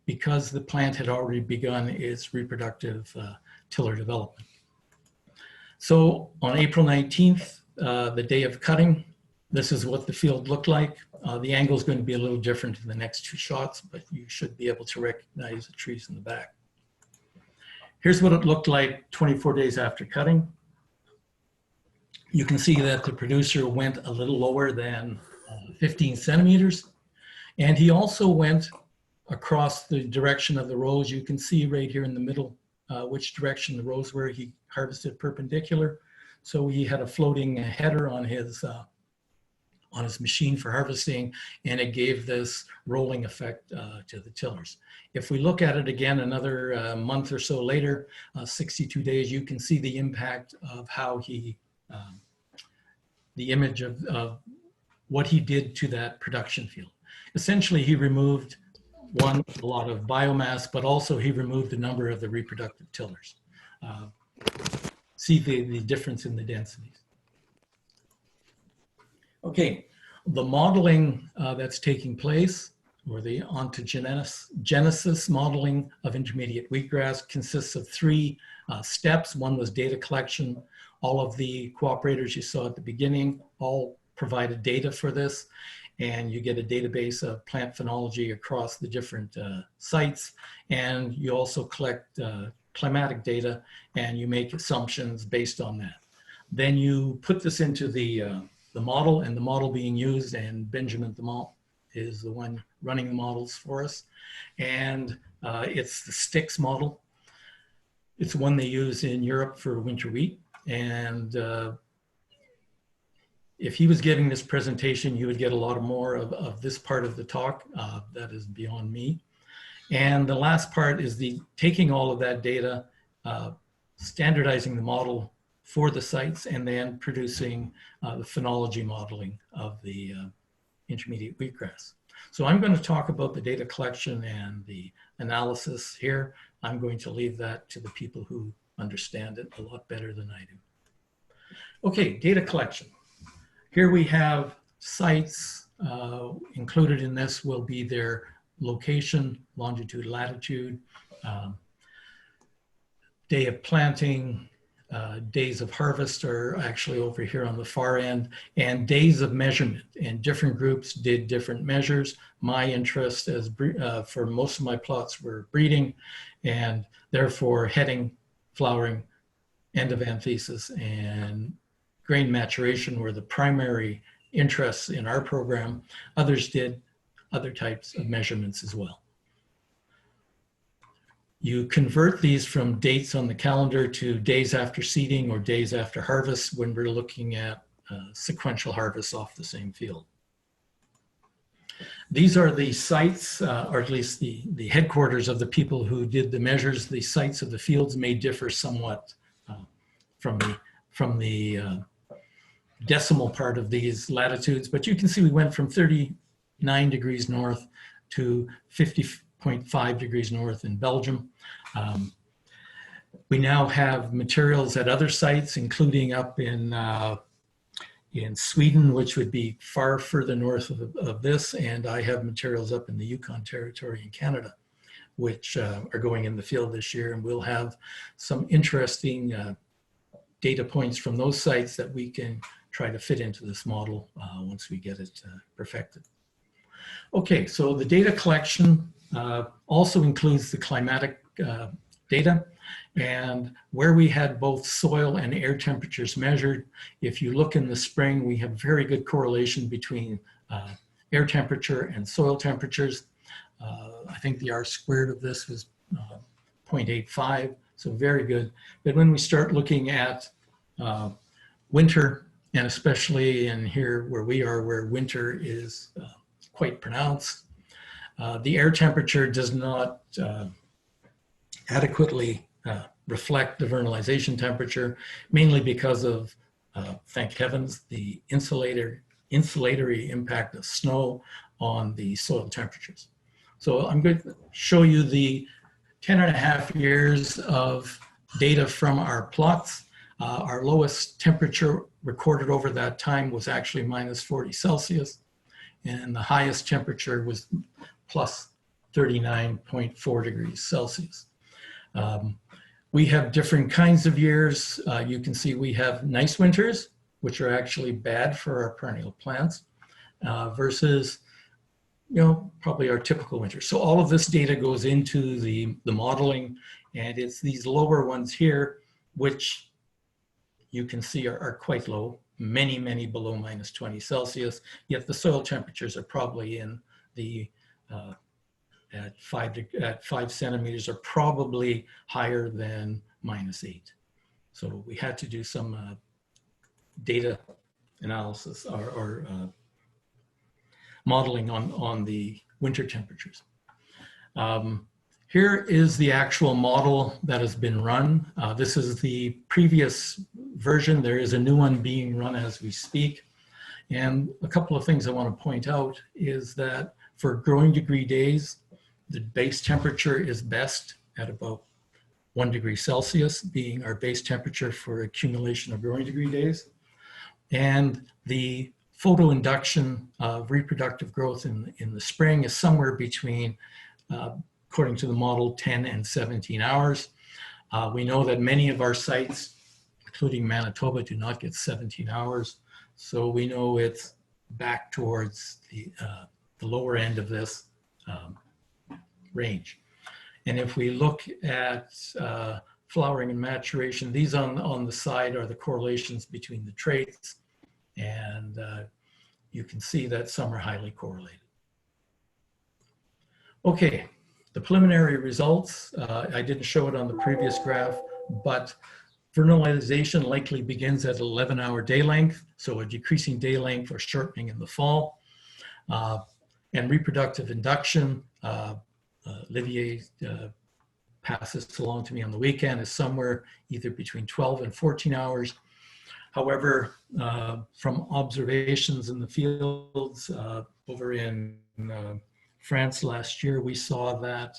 because the plant had already begun its reproductive tiller development. So on April 19th, the day of cutting, this is what the field looked like. The angle is going to be a little different in the next two shots, but you should be able to recognize the trees in the back. Here's what it looked like 24 days after cutting. You can see that the producer went a little lower than 15 centimeters. And he also went across the direction of the rows. You can see right here in the middle which direction the rows were. He harvested perpendicular. So he had a floating header on his machine for harvesting, and it gave this rolling effect to the tillers. If we look at it again another month or so later, 62 days, you can see the impact of how he, the image of what he did to that production field. Essentially, he removed, one, a lot of biomass, but also he removed a number of the reproductive tillers. See the difference in the densities. Okay, the modeling that's taking place, or the ontogenesis modeling of intermediate wheatgrass, consists of 3 steps. One was data collection. All of the cooperators you saw at the beginning all provided data for this, and you get a database of plant phenology across the different sites, and you also collect climatic data, and you make assumptions based on that. Then you put this into the model, and the model being used, and Benjamin Demont is the one running the models for us. And it's the STIX model. It's one they use in Europe for winter wheat. And if he was giving this presentation, you would get a lot more of this part of the talk. That is beyond me. And the last part is the taking all of that data, standardizing the model for the sites, and then producing the phenology modeling of the intermediate wheatgrass. So I'm going to talk about the data collection and the analysis here. I'm going to leave that to the people who understand it a lot better than I do. Okay, data collection. Here we have sites. Included in this will be their location, longitude, latitude, day of planting, days of harvest are actually over here on the far end, and days of measurement. And different groups did different measures. My interest as for most of my plots were breeding, and therefore heading, flowering, end of anthesis, and grain maturation were the primary interests in our program. Others did other types of measurements as well. You convert these from dates on the calendar to days after seeding or days after harvest when we're looking at sequential harvests off the same field. These are the sites, or at least the headquarters of the people who did the measures. The sites of the fields may differ somewhat from the decimal part of these latitudes, but you can see we went from 39 degrees north to 50.5 degrees north in Belgium. We now have materials at other sites, including up in Sweden, which would be far further north of this, and I have materials up in the Yukon Territory in Canada, which are going in the field this year, and we'll have some interesting data points from those sites that we can try to fit into this model once we get it perfected. Okay, so the data collection also includes the climatic data, and where we had both soil and air temperatures measured. If you look in the spring, we have very good correlation between air temperature and soil temperatures. I think the R squared of this was 0.85, so very good. But when we start looking at winter, and especially in here where we are, where winter is quite pronounced, the air temperature does not adequately reflect the vernalization temperature, mainly because of, thank heavens, the insulatory impact of snow on the soil temperatures. So I'm going to show you the 10.5 years of data from our plots. Our lowest temperature recorded over that time was actually -40 Celsius, and the highest temperature was plus 39.4 degrees Celsius. We have different kinds of years. You can see we have nice winters, which are actually bad for our perennial plants, versus, probably our typical winter. So all of this data goes into the modeling, and it's these lower ones here, which you can see are quite low, many below -20 Celsius, yet the soil temperatures are probably in the, at 5 centimeters are probably higher than -8. So we had to do some data analysis or modeling on the winter temperatures. Here is the actual model that has been run. This is the previous version. There is a new one being run as we speak. And a couple of things I want to point out is that for growing degree days, the base temperature is best at about 1 degree Celsius, being our base temperature for accumulation of growing degree days. And the photoinduction of reproductive growth in the spring is somewhere between, according to the model, 10 and 17 hours. We know that many of our sites, including Manitoba, do not get 17 hours. So we know it's back towards the lower end of this range. And if we look at flowering and maturation, these on the side are the correlations between the traits. And you can see that some are highly correlated. Okay, the preliminary results, I didn't show it on the previous graph, but Vernalization likely begins at 11-hour day length, so a decreasing day length or shortening in the fall. And reproductive induction, Olivier passes this along to me on the weekend, is somewhere either between 12 and 14 hours. However, from observations in the fields over in France last year, we saw that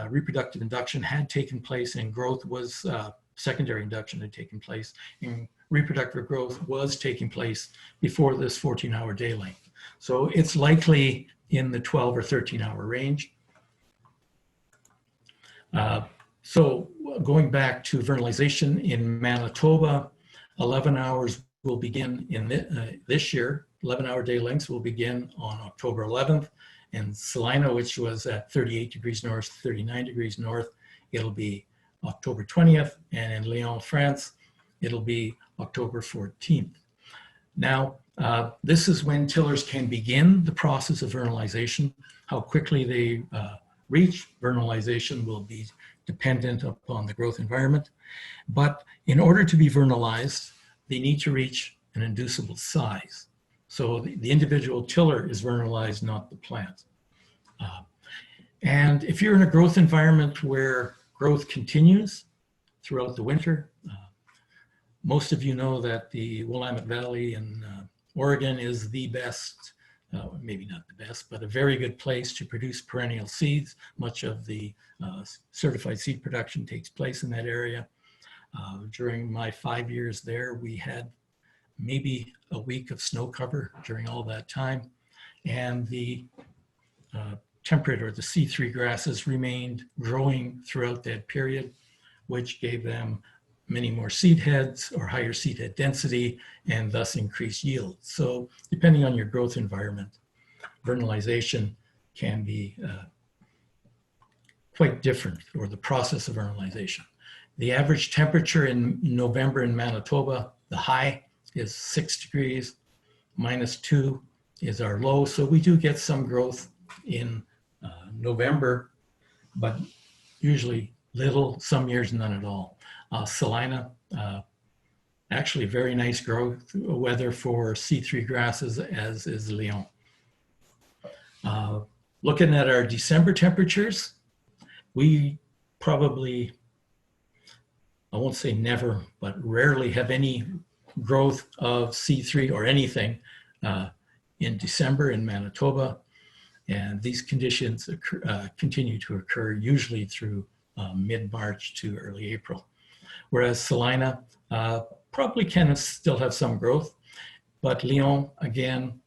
reproductive induction had taken place and growth was, secondary induction had taken place, and reproductive growth was taking place before this 14-hour day length. So it's likely in the 12 or 13-hour range. So going back to vernalization in Manitoba, 11 hours will begin in this year. 11-hour day lengths will begin on October 11th. And Salina, which was at 38 degrees north, 39 degrees north, it'll be October 20th. And in Lyon, France, it'll be October 14th. Now, this is when tillers can begin the process of vernalization. How quickly they reach vernalization will be dependent upon the growth environment. But in order to be vernalized, they need to reach an inducible size. So the individual tiller is vernalized, not the plant. And if you're in a growth environment where growth continues throughout the winter, most of you know that the Willamette Valley in Oregon is the best, maybe not the best, but a very good place to produce perennial seeds. Much of the certified seed production takes place in that area. During my 5 years there, we had maybe a week of snow cover during all that time. And the temperate or the C3 grasses remained growing throughout that period, which gave them many more seed heads or higher seed head density and thus increased yield. So depending on your growth environment, vernalization can be quite different, or the process of vernalization. The average temperature in November in Manitoba, the high is 6 degrees, -2 is our low. So we do get some growth in November, but usually little, some years none at all. Salina, actually very nice growth weather for C3 grasses, as is Lyon. Looking at our December temperatures, we probably, I won't say never, but rarely have any growth of C3 or anything in December in Manitoba. And these conditions continue to occur usually through mid-March to early April. Whereas Salina probably can still have some growth, but Lyon, again,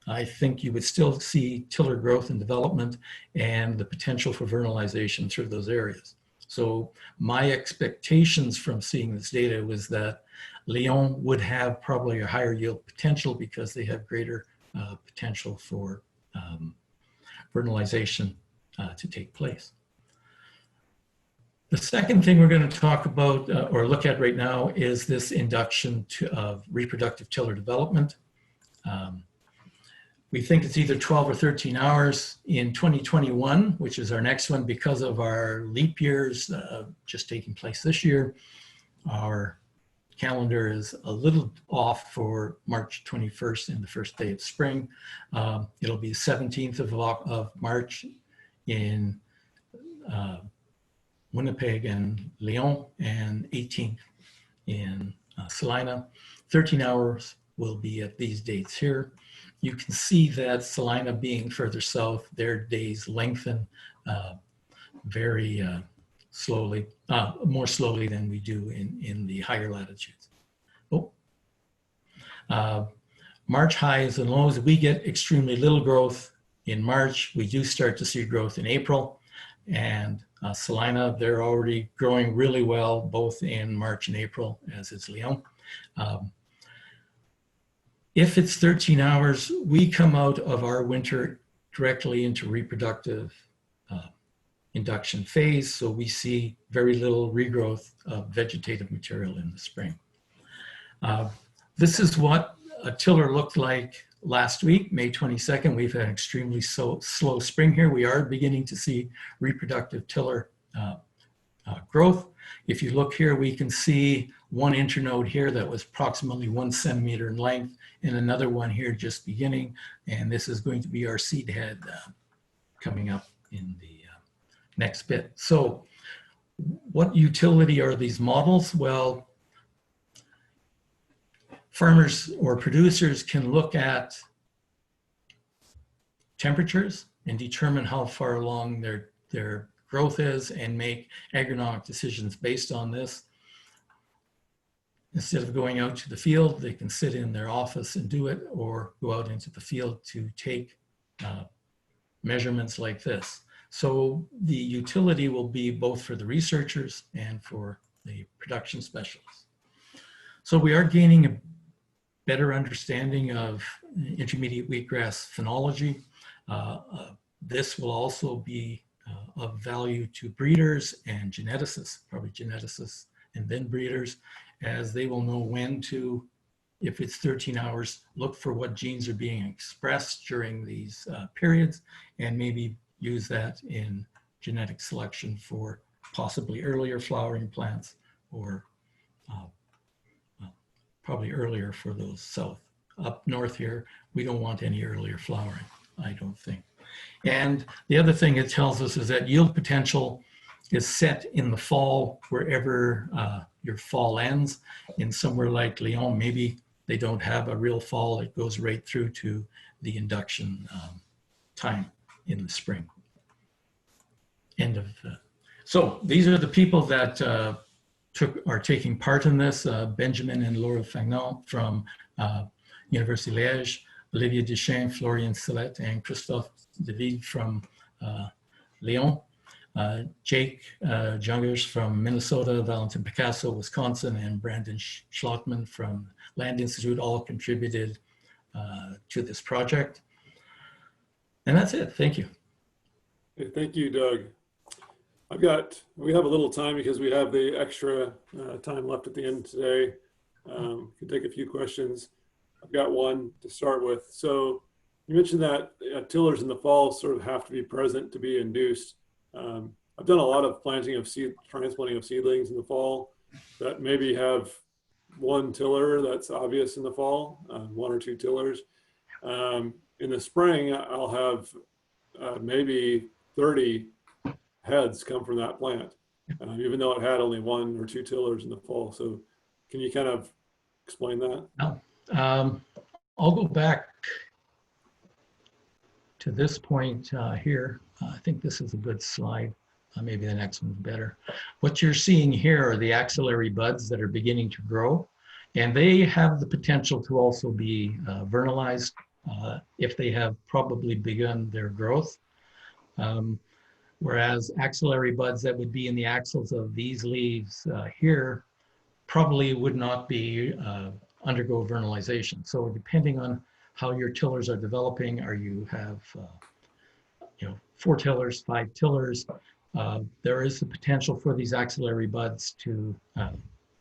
I think you would still see tiller growth and development and the potential for vernalization through those areas. So my expectations from seeing this data was that Lyon would have probably a higher yield potential because they have greater potential for vernalization to take place. The second thing we're going to talk about or look at right now is this induction of reproductive tiller development. We think it's either 12 or 13 hours in 2021, which is our next one because of our leap years just taking place this year. Our calendar is a little off for March 21st and the first day of spring. It'll be 17th of March in Winnipeg and Lyon, and 18th in Salina. 13 hours will be at these dates here. You can see that Salina being further south, their days lengthen very slowly, more slowly than we do in the higher latitudes. Oh. March highs and lows, we get extremely little growth in March. We do start to see growth in April. And Salina, they're already growing really well, both in March and April, as is Lyon. If it's 13 hours, we come out of our winter directly into reproductive induction phase. So we see very little regrowth of vegetative material in the spring. This is what a tiller looked like last week, May 22nd. We've had an extremely slow spring here. We are beginning to see reproductive tiller growth. If you look here, we can see one internode here that was approximately 1 centimeter in length, and another one here just beginning. And this is going to be our seed head coming up in the next bit. So what utility are these models? Well, farmers or producers can look at temperatures and determine how far along their growth is and make agronomic decisions based on this. Instead of going out to the field, they can sit in their office and do it, or go out into the field to take measurements like this. So the utility will be both for the researchers and for the production specialists. So we are gaining a better understanding of intermediate wheatgrass phenology. This will also be of value to breeders and geneticists, probably geneticists and then breeders, as they will know when to, if it's 13 hours, look for what genes are being expressed during these periods, and maybe use that in genetic selection for possibly earlier flowering plants, or probably earlier for those south. Up north here, we don't want any earlier flowering, I don't think. And the other thing it tells us is that yield potential is set in the fall, wherever your fall ends. In somewhere like Lyon, maybe they don't have a real fall. It goes right through to the induction time in the spring. End of. So these are the people that are taking part in this. Benjamin and Laura Fagnon from University of Liège, Olivier Deschamps, Florian Sillet, and Christophe David from Lyon. Jake Jungers from Minnesota, Valentin Picasso, Wisconsin, and Brandon Schlottman from Land Institute all contributed to this project. And that's it. Thank you. Okay, thank you, Doug. We have a little time because we have the extra time left at the end today. Can take a few questions. I've got one to start with. So you mentioned that tillers in the fall sort of have to be present to be induced. I've done a lot of transplanting of seedlings in the fall that maybe have one tiller that's obvious in the fall, 1 or 2 tillers. In the spring, I'll have maybe 30 heads come from that plant, even though it had only 1 or 2 tillers in the fall. So can you kind of explain that? No. I'll go back to this point here. I think this is a good slide. Maybe the next one's better. What you're seeing here are the axillary buds that are beginning to grow, and they have the potential to also be vernalized if they have probably begun their growth. Whereas axillary buds that would be in the axils of these leaves here probably would not be undergo vernalization. So depending on how your tillers are developing, or you have 4 tillers, 5 tillers, there is the potential for these axillary buds to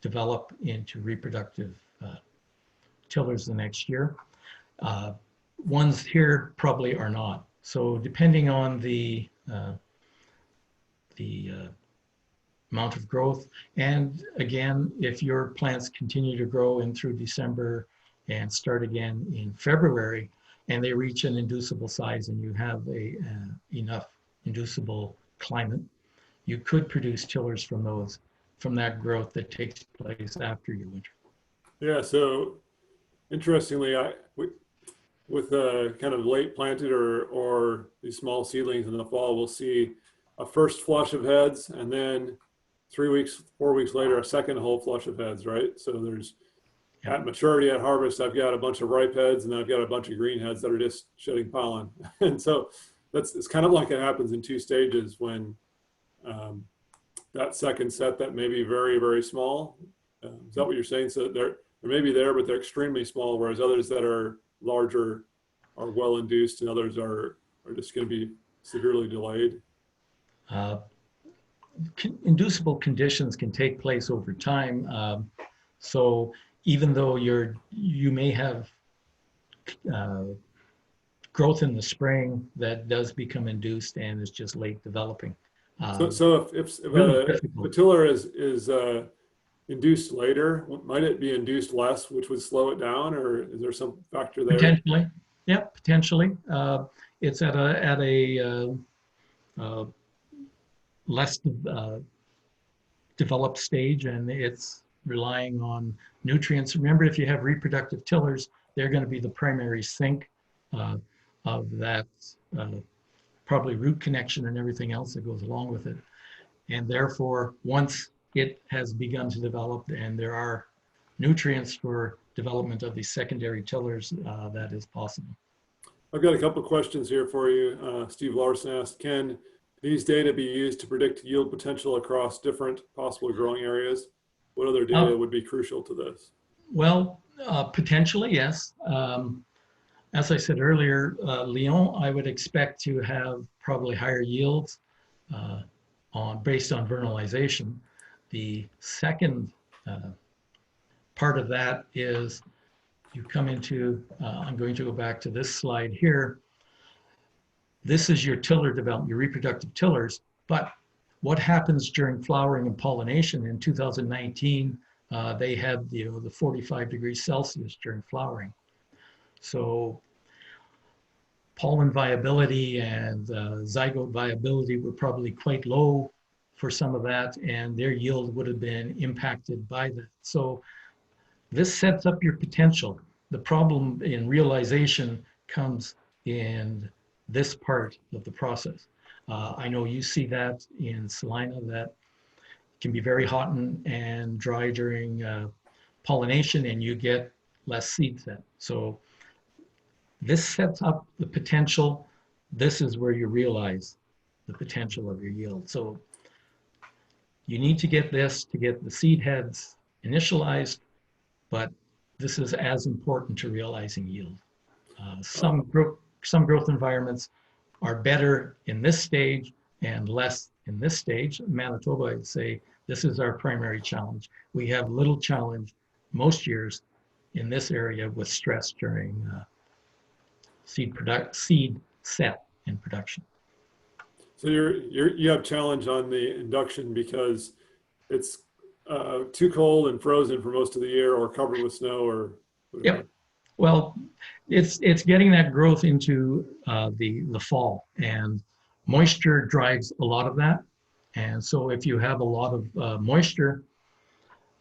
develop into reproductive tillers the next year. Ones here probably are not. So depending on the amount of growth, and again, if your plants continue to grow in through December and start again in February, and they reach an inducible size and you have enough inducible climate, you could produce tillers from that growth that takes place after your winter. Yeah, so interestingly, with kind of late planted or these small seedlings in the fall, we'll see a first flush of heads, and then 4 weeks later, a second whole flush of heads, right? So there's at maturity, at harvest, I've got a bunch of ripe heads, and then I've got a bunch of green heads that are just shedding pollen. And so it's kind of like it happens in 2 stages when that second set that may be very, very small. Is that what you're saying? So they're maybe there, but they're extremely small, whereas others that are larger are well induced, and others are just going to be severely delayed. Inducible conditions can take place over time. So even though you may have growth in the spring that does become induced and is just late developing. So if really a difficult. tiller is induced later, might it be induced less, which would slow it down, or is there some factor there? Potentially, yeah, potentially. It's at a less developed stage, and it's relying on nutrients. Remember, if you have reproductive tillers, they're going to be the primary sink of that probably root connection and everything else that goes along with it. And therefore, once it has begun to develop and there are nutrients for development of these secondary tillers, that is possible. I've got a couple of questions here for you. Steve Larson asked, can these data be used to predict yield potential across different possible growing areas? What other data would be crucial to this? Well, potentially, yes. As I said earlier, Lyon, I would expect to have probably higher yields based on vernalization. The second part of that is you come into, I'm going to go back to this slide here. This is your tiller development, your reproductive tillers, but what happens during flowering and pollination? In 2019, they had the 45 degrees Celsius during flowering. So pollen viability and zygote viability were probably quite low for some of that, and their yield would have been impacted by that. So this sets up your potential. The problem in realization comes in this part of the process. I know you see that in Salina, that can be very hot and dry during pollination, and you get less seed set. So this sets up the potential. This is where you realize the potential of your yield. So you need to get this to get the seed heads initialized, but this is as important to realizing yield. Some growth environments are better in this stage and less in this stage. Manitoba, I'd say, this is our primary challenge. We have little challenge most years in this area with stress during seed set and production. So you have challenge on the induction because it's too cold and frozen for most of the year, or covered with snow, or whatever. Yep. Well, it's getting that growth into the fall, and moisture drives a lot of that. And so if you have a lot of moisture,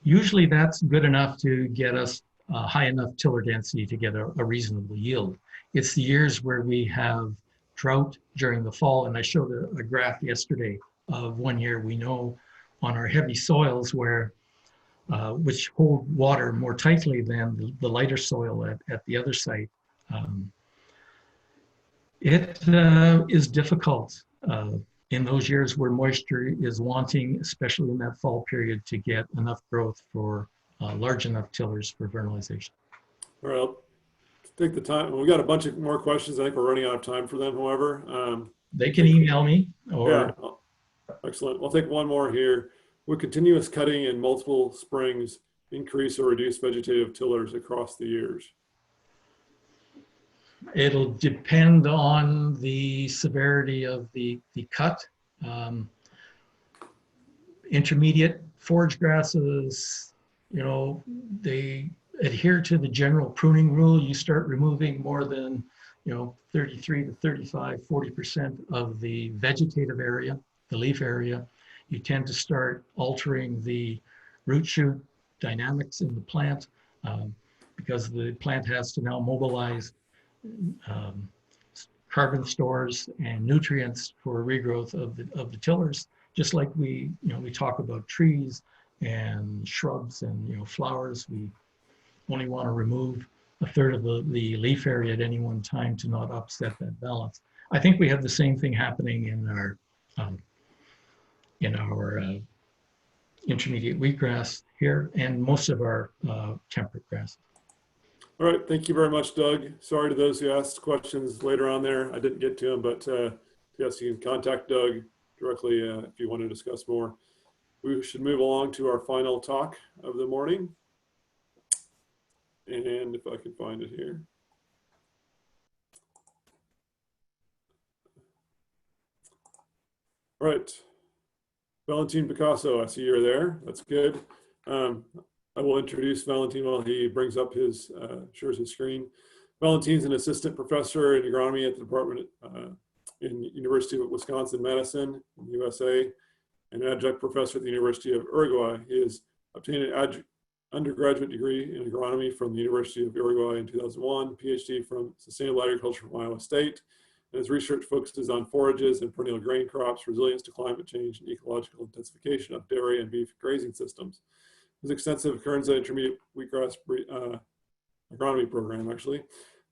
usually that's good enough to get us high enough tiller density to get a reasonable yield. It's the years where we have drought during the fall, and I showed a graph yesterday of one year we know on our heavy soils where which hold water more tightly than the lighter soil at the other site. It is difficult in those years where moisture is wanting, especially in that fall period, to get enough growth for large enough tillers for vernalization. All right, I'll take the time. We've got a bunch of more questions. I think we're running out of time for them, however. They can email me or... Yeah, excellent. We'll take one more here. Would continuous cutting in multiple springs increase or reduce vegetative tillers across the years? It'll depend on the severity of the cut. Intermediate forage grasses, they adhere to the general pruning rule. You start removing more than 33 to 35, 40% of the vegetative area, the leaf area. You tend to start altering the root shoot dynamics in the plant because the plant has to now mobilize carbon stores and nutrients for regrowth of the tillers, just like we talk about trees and shrubs and flowers. We only want to remove a third of the leaf area at any one time to not upset that balance. I think we have the same thing happening in our intermediate wheatgrass here and most of our temperate grass. All right, thank you very much, Doug. Sorry to those who asked questions later on there. I didn't get to them, but yes, you can contact Doug directly if you want to discuss more. We should move along to our final talk of the morning. And if I can find it here. All right, Valentin Picasso, I see you're there. That's good. I will introduce Valentin while he brings up his, shares his screen. Valentin's an assistant professor in agronomy at the department in University of Wisconsin-Madison in the USA, and an adjunct professor at the University of Uruguay. He has obtained an undergraduate degree in agronomy from the University of Uruguay in 2001, PhD from Sustainable Agriculture from Iowa State, and his research focuses on forages and perennial grain crops, resilience to climate change, and ecological intensification of dairy and beef grazing systems. His extensive Kernza intermediate wheatgrass agronomy program, actually,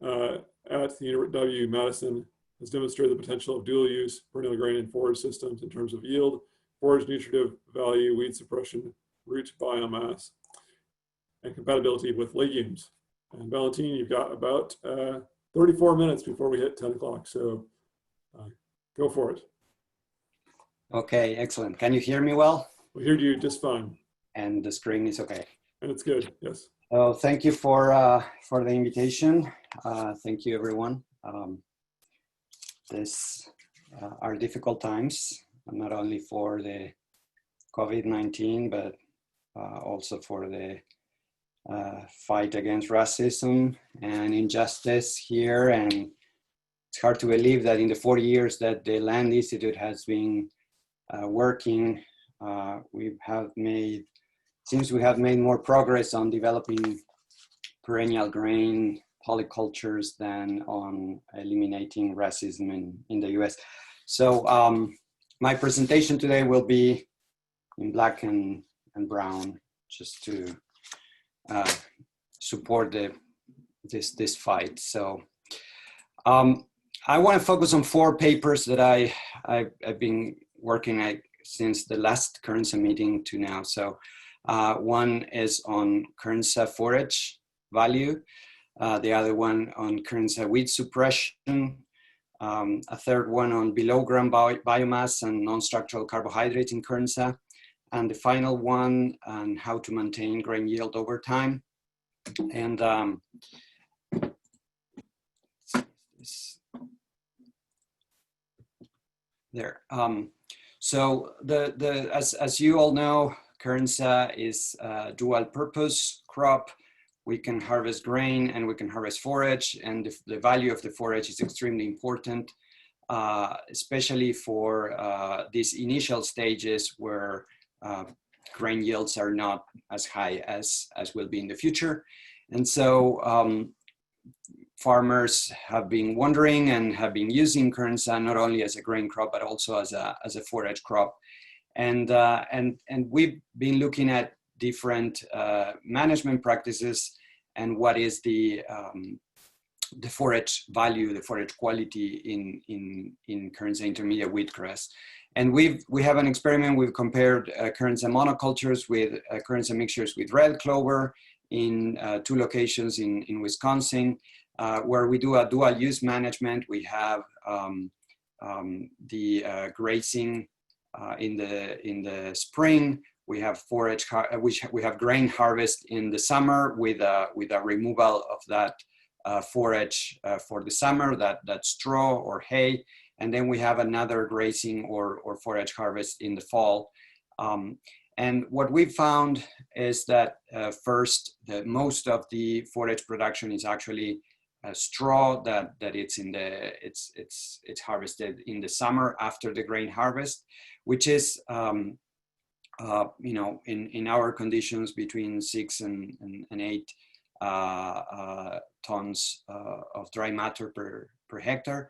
at the IWG Madison has demonstrated the potential of dual use perennial grain and forage systems in terms of yield, forage nutritive value, weed suppression, root biomass, and compatibility with legumes. And Valentin, you've got about 34 minutes before we hit 10 o'clock, so go for it. Okay, excellent. Can you hear me well? We hear you just fine. And the screen is okay. And it's good, yes. So thank you for the invitation. Thank you, everyone. These are difficult times, not only for the COVID-19, but also for the fight against racism and injustice here. And it's hard to believe that in the 40 years that the Land Institute has been working, we have made more progress on developing perennial grain polycultures than on eliminating racism in the US. So my presentation today will be in black and brown, just to support this fight. So I want to focus on 4 papers that I've been working at since the last Kernza meeting to now. So one is on Kernza forage value, the other one on Kernza weed suppression, a third one on below ground biomass and non-structural carbohydrates in Kernza, and the final one on how to maintain grain yield over time. And there. So as you all know, Kernza is a dual purpose crop. We can harvest grain and we can harvest forage, and the value of the forage is extremely important, especially for these initial stages where grain yields are not as high as will be in the future. And so farmers have been wondering and have been using Kernza not only as a grain crop, but also as a forage crop. And we've been looking at different management practices and what is the forage value, the forage quality in Kernza intermediate wheatgrass. And we have an experiment. We've compared Kernza monocultures with Kernza mixtures with red clover in 2 locations in Wisconsin, where we do a dual use management. We have the grazing in the spring. We have forage, we have grain harvest in the summer with a removal of that forage for the summer, that straw or hay. And then we have another grazing or forage harvest in the fall. And what we found is that first, most of the forage production is actually straw that it's harvested in the summer after the grain harvest, which is in our conditions between 6 and 8 tons of dry matter per hectare.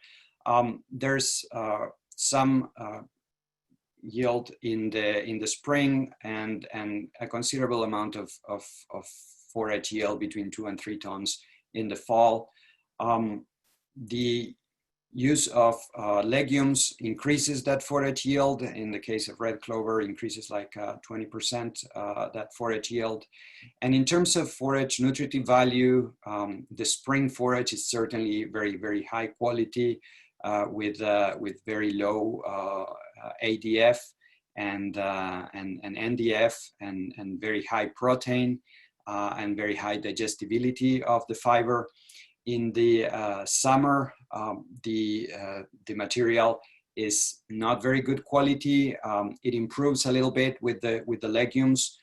There's some yield in the spring and a considerable amount of forage yield between 2 and 3 tons in the fall. The use of legumes increases that forage yield. In the case of red clover, increases like 20% that forage yield. And in terms of forage nutritive value, the spring forage is certainly very, very high quality with very low ADF and NDF and very high protein and very high digestibility of the fiber. In the summer, the material is not very good quality. It improves a little bit with the legumes.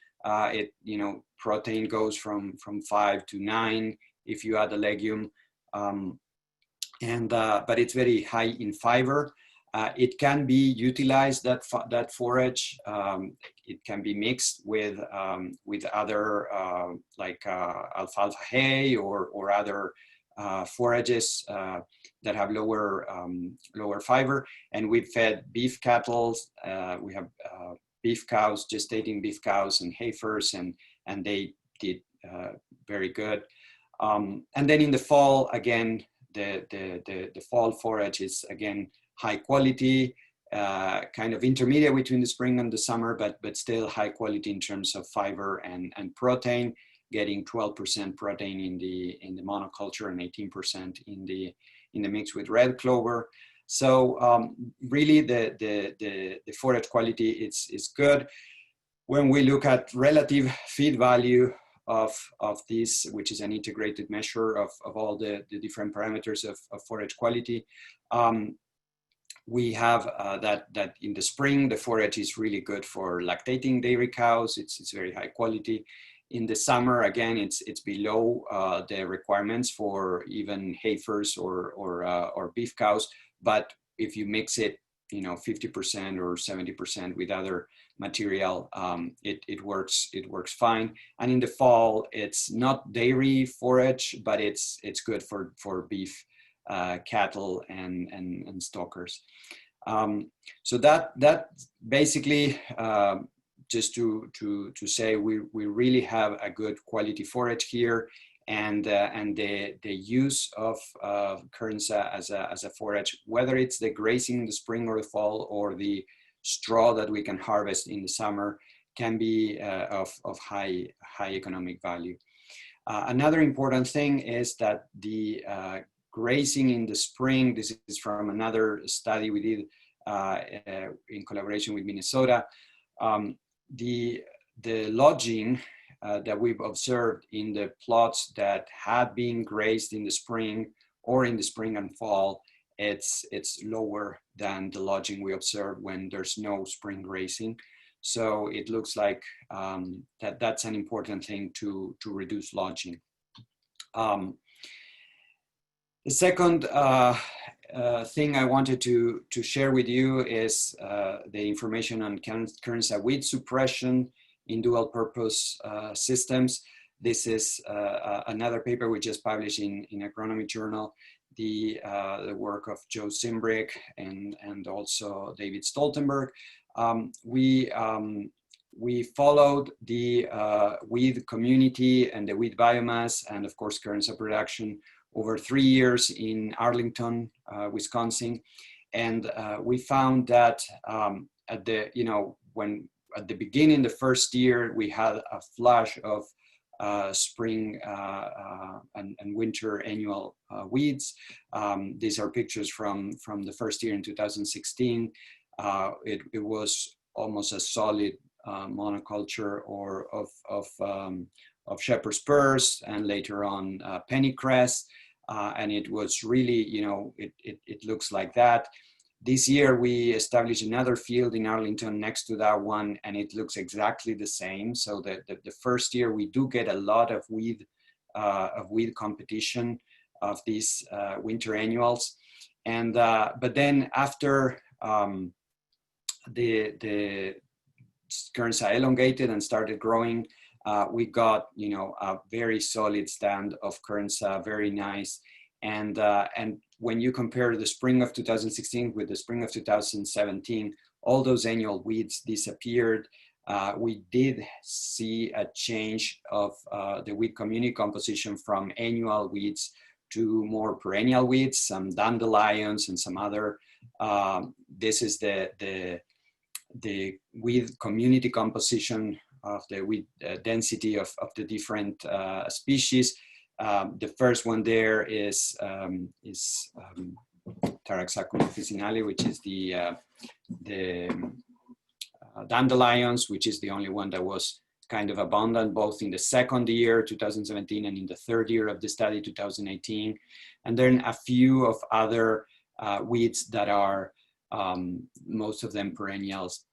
Protein goes from 5 to 9 if you add a legume, but it's very high in fiber. It can be utilized, that forage. It can be mixed with other like alfalfa hay or other forages that have lower fiber. And we've fed beef cattle. We have beef cows, gestating beef cows and heifers, and they did very good. And then in the fall, again, the fall forage is again high quality, kind of intermediate between the spring and the summer, but still high quality in terms of fiber and protein, getting 12% protein in the monoculture and 18% in the mix with red clover. So really the forage quality is good. When we look at relative feed value of this, which is an integrated measure of all the different parameters of forage quality, we have that in the spring, the forage is really good for lactating dairy cows. It's very high quality. In the summer, again, it's below the requirements for even heifers or beef cows. But if you mix it, 50% or 70% with other material, it works fine. And in the fall, it's not dairy forage, but it's good for beef, cattle, and stockers. So that basically, just to say, we really have a good quality forage here, and the use of Kernza as a forage, whether it's the grazing in the spring or the fall, or the straw that we can harvest in the summer, can be of high economic value. Another important thing is that the grazing in the spring, this is from another study we did in collaboration with Minnesota, the lodging that we've observed in the plots that had been grazed in the spring or in the spring and fall, it's lower than the lodging we observe when there's no spring grazing. So it looks like that's an important thing to reduce lodging. The second thing I wanted to share with you is the information on Kernza weed suppression in dual purpose systems. This is another paper we just published in Agronomy Journal, the work of Joe Zimbrick and also David Stoltenberg. We followed the weed community and the weed biomass, and of course Kernza production, over 3 years in Arlington, Wisconsin, and we found that at the beginning, the first year, we had a flush of spring and winter annual weeds. These are pictures from the first year in 2016. It was almost a solid monoculture or of shepherd's purse, and later on pennycress, and it was really, it looks like that. This year we established another field in Arlington next to that one, and it looks exactly the same. So the first year we do get a lot of weed competition of these winter annuals, and but then after the Kernza elongated and started growing, we got a very solid stand of Kernza, very nice, and when you compare the spring of 2016 with the spring of 2017, all those annual weeds disappeared. We did see a change of the weed community composition from annual weeds to more perennial weeds, some dandelions and some other. This is the weed community composition of the weed density of the different species. The first one there is Taraxacum officinale, which is the dandelions, which is the only one that was kind of abundant both in the second year, 2017, and in the third year of the study, 2018. And then a few of other weeds that are most of them perennials.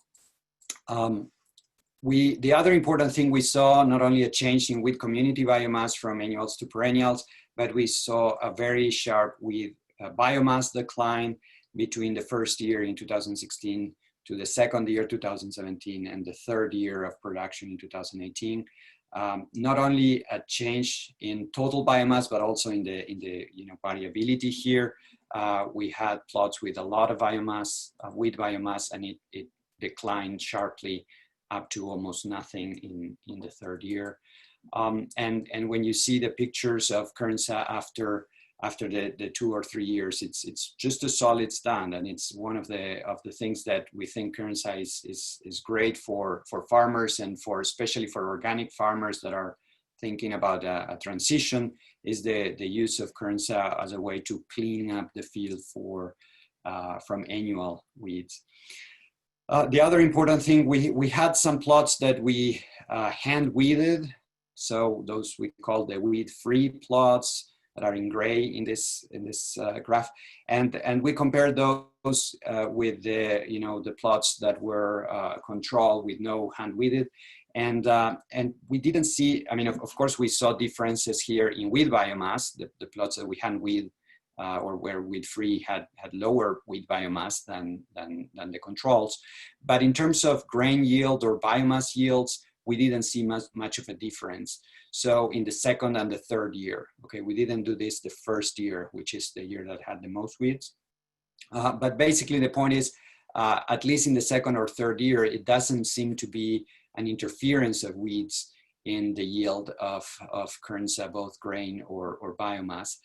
The other important thing we saw, not only a change in wheat community biomass from annuals to perennials, but we saw a very sharp wheat biomass decline between the first year in 2016 to the second year, 2017, and the third year of production in 2018. Not only a change in total biomass, but also in the variability here. We had plots with a lot of biomass, wheat biomass, and it declined sharply up to almost nothing in the third year. And when you see the pictures of Kernza after the 2 or 3 years, it's just a solid stand, and it's one of the things that we think Kernza is great for farmers, and especially for organic farmers that are thinking about a transition, is the use of Kernza as a way to clean up the field from annual weeds. The other important thing, we had some plots that we hand weeded, so those we call the weed-free plots that are in gray in this graph, and we compared those with the plots that were controlled with no hand weeded, and we didn't see. I mean, of course, we saw differences here in weed biomass. The plots that we hand weed or where weed-free had lower weed biomass than the controls, but in terms of grain yield or biomass yields, we didn't see much of a difference. So in the second and the third year, okay, we didn't do this the first year, which is the year that had the most weeds. But basically the point is, at least in the second or third year, it doesn't seem to be an interference of weeds in the yield of Kernza, both grain or biomass,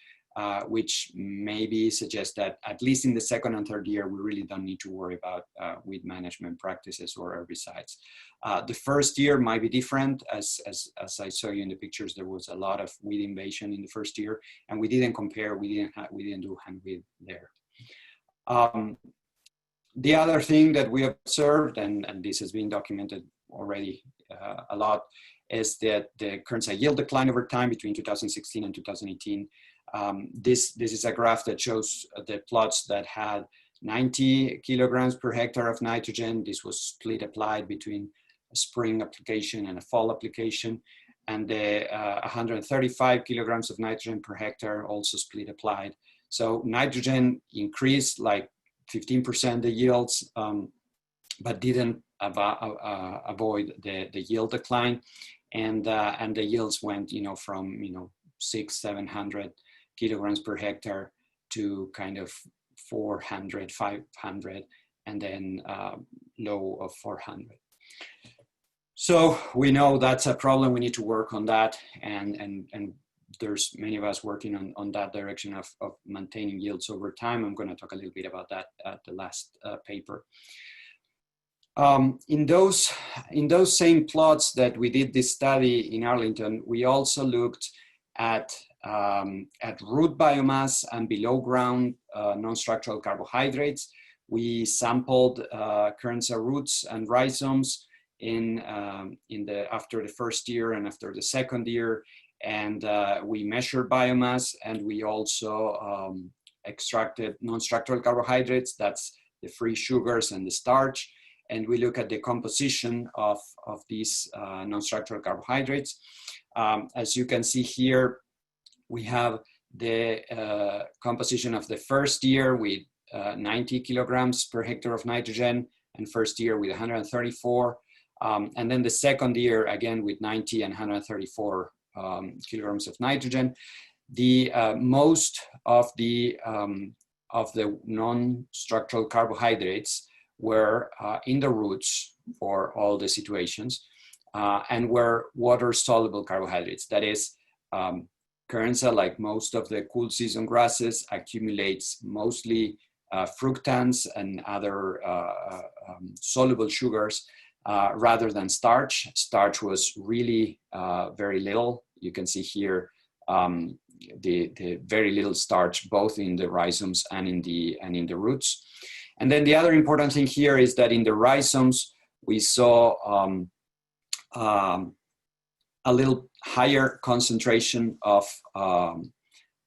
which maybe suggests that at least in the second and third year, we really don't need to worry about weed management practices or herbicides. The first year might be different. As I saw you in the pictures, there was a lot of weed invasion in the first year, and we didn't compare, we didn't do hand weed there. The other thing that we observed, and this has been documented already a lot, is that the Kernza yield decline over time between 2016 and 2018. This is a graph that shows the plots that had 90 kilograms per hectare of nitrogen. This was split applied between a spring application and a fall application, and the 135 kilograms of nitrogen per hectare also split applied. So nitrogen increased like 15% the yields, but didn't avoid the yield decline, and the yields went from 600-700 kilograms per hectare to kind of 400, 500, and then low of 400. So we know that's a problem. We need to work on that, and there's many of us working on that direction of maintaining yields over time. I'm going to talk a little bit about that at the last paper. In those same plots that we did this study in Arlington, we also looked at root biomass and below ground non-structural carbohydrates. We sampled Kernza roots and rhizomes after the first year and after the second year, and we measured biomass, and we also extracted non-structural carbohydrates, that's the free sugars and the starch, and we look at the composition of these non-structural carbohydrates. As you can see here, we have the composition of the first year with 90 kilograms per hectare of nitrogen, and first year with 134. And then the second year, again, with 90 and 134 kilograms of nitrogen. The most of the non-structural carbohydrates were in the roots for all the situations, and were water-soluble carbohydrates. That is, Kernza, like most of the cool season grasses, accumulates mostly fructans and other soluble sugars rather than starch. Starch was really very little. You can see here the very little starch both in the rhizomes and in the roots. And then the other important thing here is that in the rhizomes we saw a little higher concentration of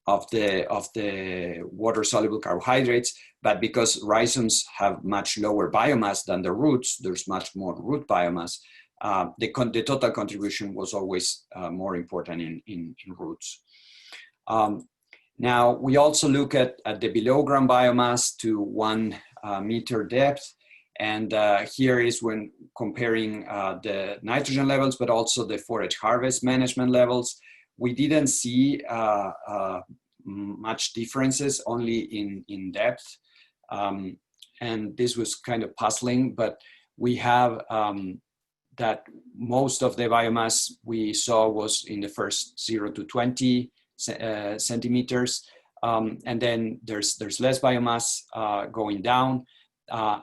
of the water-soluble carbohydrates, but because rhizomes have much lower biomass than the roots, there's much more root biomass. The total contribution was always more important in roots. Now, we also look at the below ground biomass to 1 meter depth. And here is when comparing the nitrogen levels, but also the forage harvest management levels. We didn't see much differences, only in depth. And this was kind of puzzling, but we have that most of the biomass we saw was in the first 0 to 20 centimeters. And then there's less biomass going down.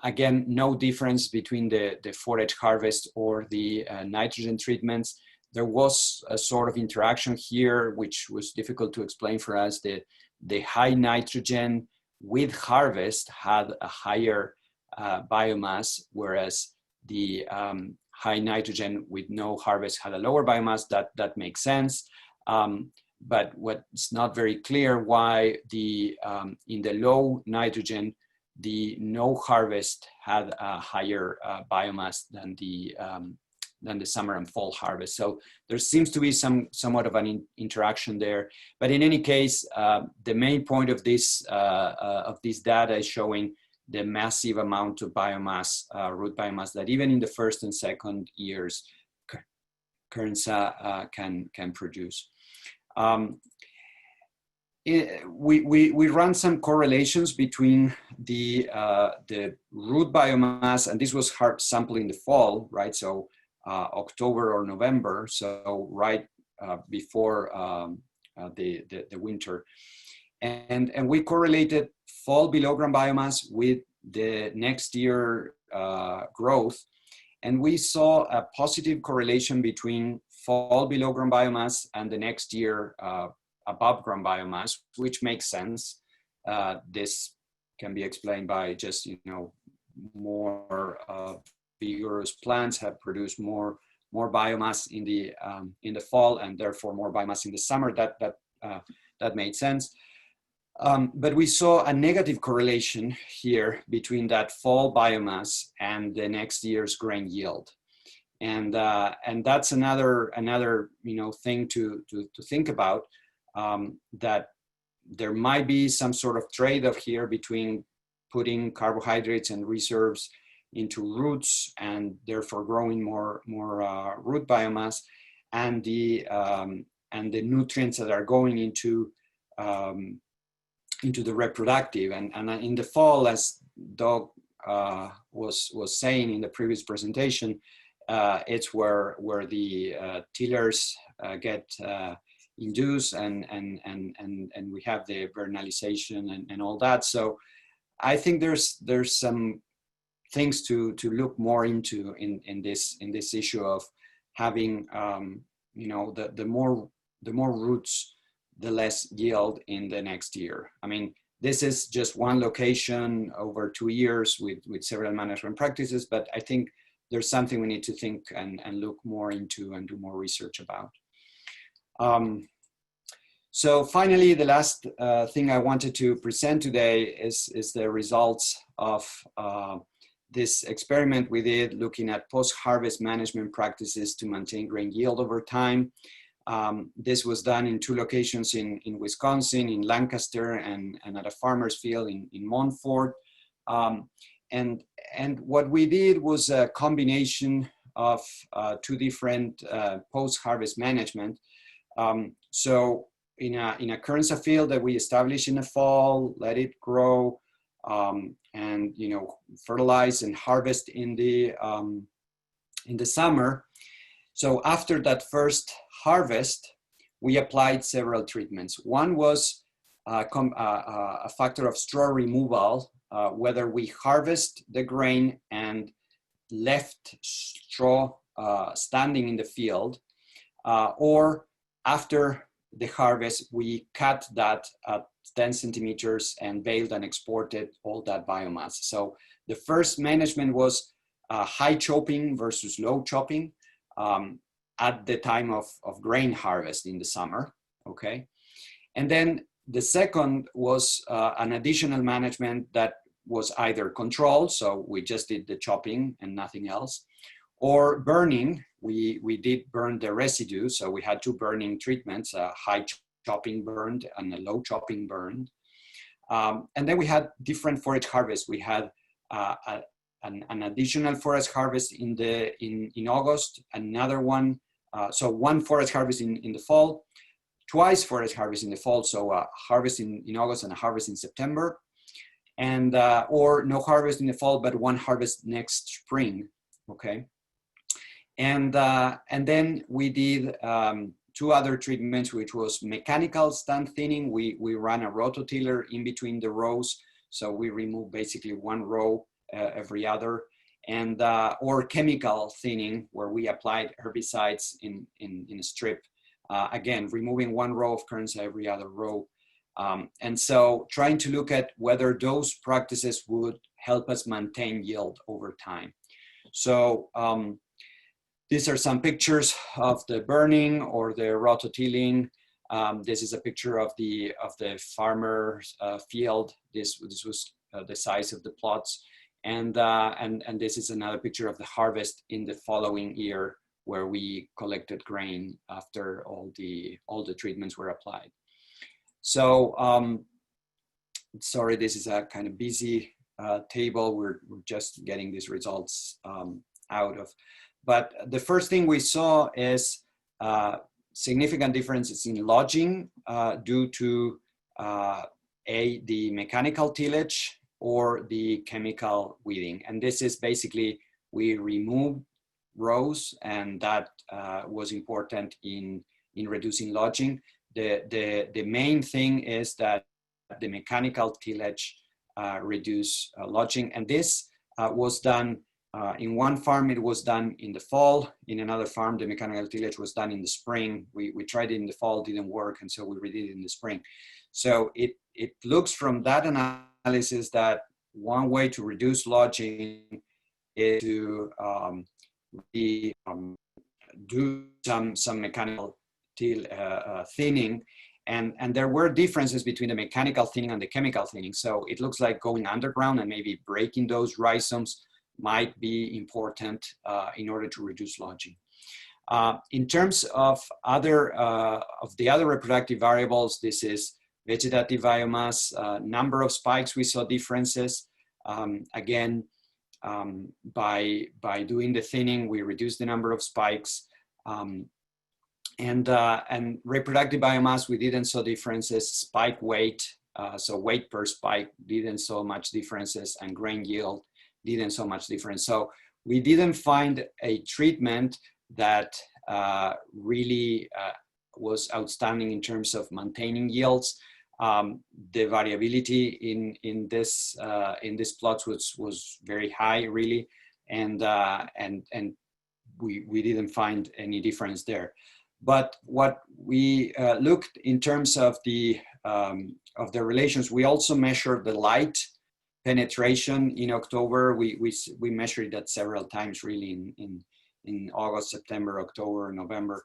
Again, no difference between the forage harvest or the nitrogen treatments. There was a sort of interaction here, which was difficult to explain for us. The high nitrogen with harvest had a higher biomass, whereas the high nitrogen with no harvest had a lower biomass. That makes sense. But what's not very clear why in the low nitrogen, the no harvest had a higher biomass than the summer and fall harvest. So there seems to be somewhat of an interaction there. But in any case, the main point of this data is showing the massive amount of biomass, root biomass, that even in the first and second years, Kernza can produce. We run some correlations between the root biomass, and this was hard sample in the fall, right? So October or November, so right before the winter, and we correlated fall below ground biomass with the next year growth, and we saw a positive correlation between fall below ground biomass and the next year above ground biomass, which makes sense. This can be explained by just, more vigorous plants have produced more biomass in the fall, and therefore more biomass in the summer. That made sense. But we saw a negative correlation here between that fall biomass and the next year's grain yield. And that's another thing to think about, that there might be some sort of trade-off here between putting carbohydrates and reserves into roots and therefore growing more root biomass, and the nutrients that are going into the reproductive. And in the fall, as Doug was saying in the previous presentation, it's where the tillers get induced, and we have the vernalization and all that. So I think there's some things to look more into in this issue of having the more roots, the less yield in the next year. I mean, this is just one location over 2 years with several management practices, but I think there's something we need to think and look more into and do more research about. So finally, the last thing I wanted to present today is the results of this experiment we did looking at post-harvest management practices to maintain grain yield over time. This was done in 2 locations in Wisconsin, in Lancaster, and at a farmer's field in Montfort. And what we did was a combination of 2 different post-harvest management. So in a Kernza field that we established in the fall, let it grow, and fertilize and harvest in the summer. So after that first harvest, we applied several treatments. One was a factor of straw removal, whether we harvest the grain and left straw standing in the field, or after the harvest, we cut that at 10 centimeters and baled and exported all that biomass. So the first management was high chopping versus low chopping at the time of grain harvest in the summer, okay? And then The second was an additional management that was either controlled, so we just did the chopping and nothing else, or burning. We did burn the residue, so we had two burning treatments, a high chopping burned and a low chopping burned. And then we had different forage harvests. We had an additional forage harvest in August, another one, so one forage harvest in the fall, twice forage harvest in the fall, so a harvest in August and a harvest in September, and or no harvest in the fall, but one harvest next spring, okay? And then we did two other treatments, which was mechanical stand thinning. We ran a rototiller in between the rows, so we removed basically one row every other, and or chemical thinning, where we applied herbicides in a strip. Again, removing one row of Kernza every other row. And so trying to look at whether those practices would help us maintain yield over time. So these are some pictures of the burning or the rototilling. This is a picture of the farmer's field. This was the size of the plots. And this is another picture of the harvest in the following year, where we collected grain after all the treatments were applied. So, sorry, this is a kind of busy table. We're just getting these results out of. But the first thing we saw is significant differences in lodging due to the mechanical tillage or the chemical weeding. And this is basically, we removed rows, and that was important in reducing lodging. The main thing is that the mechanical tillage reduced lodging, and this was done in one farm. It was done in the fall. In another farm, the mechanical tillage was done in the spring. We tried it in the fall, didn't work, and so we redid it in the spring. So it looks from that analysis that one way to reduce lodging is to do some mechanical thinning, and there were differences between the mechanical thinning and the chemical thinning. So it looks like going underground and maybe breaking those rhizomes might be important in order to reduce lodging. In terms of the other reproductive variables, this is vegetative biomass, number of spikes. We saw differences. Again, by doing the thinning, we reduced the number of spikes. And reproductive biomass, we didn't saw differences. Spike weight, so weight per spike, didn't saw much differences, and grain yield didn't saw much difference. So we didn't find a treatment that really was outstanding in terms of maintaining yields. The variability in this plots was very high, really, and we didn't find any difference there. But what we looked in terms of the relations, we also measured the light penetration in October. We measured that several times, really, in August, September, October, November,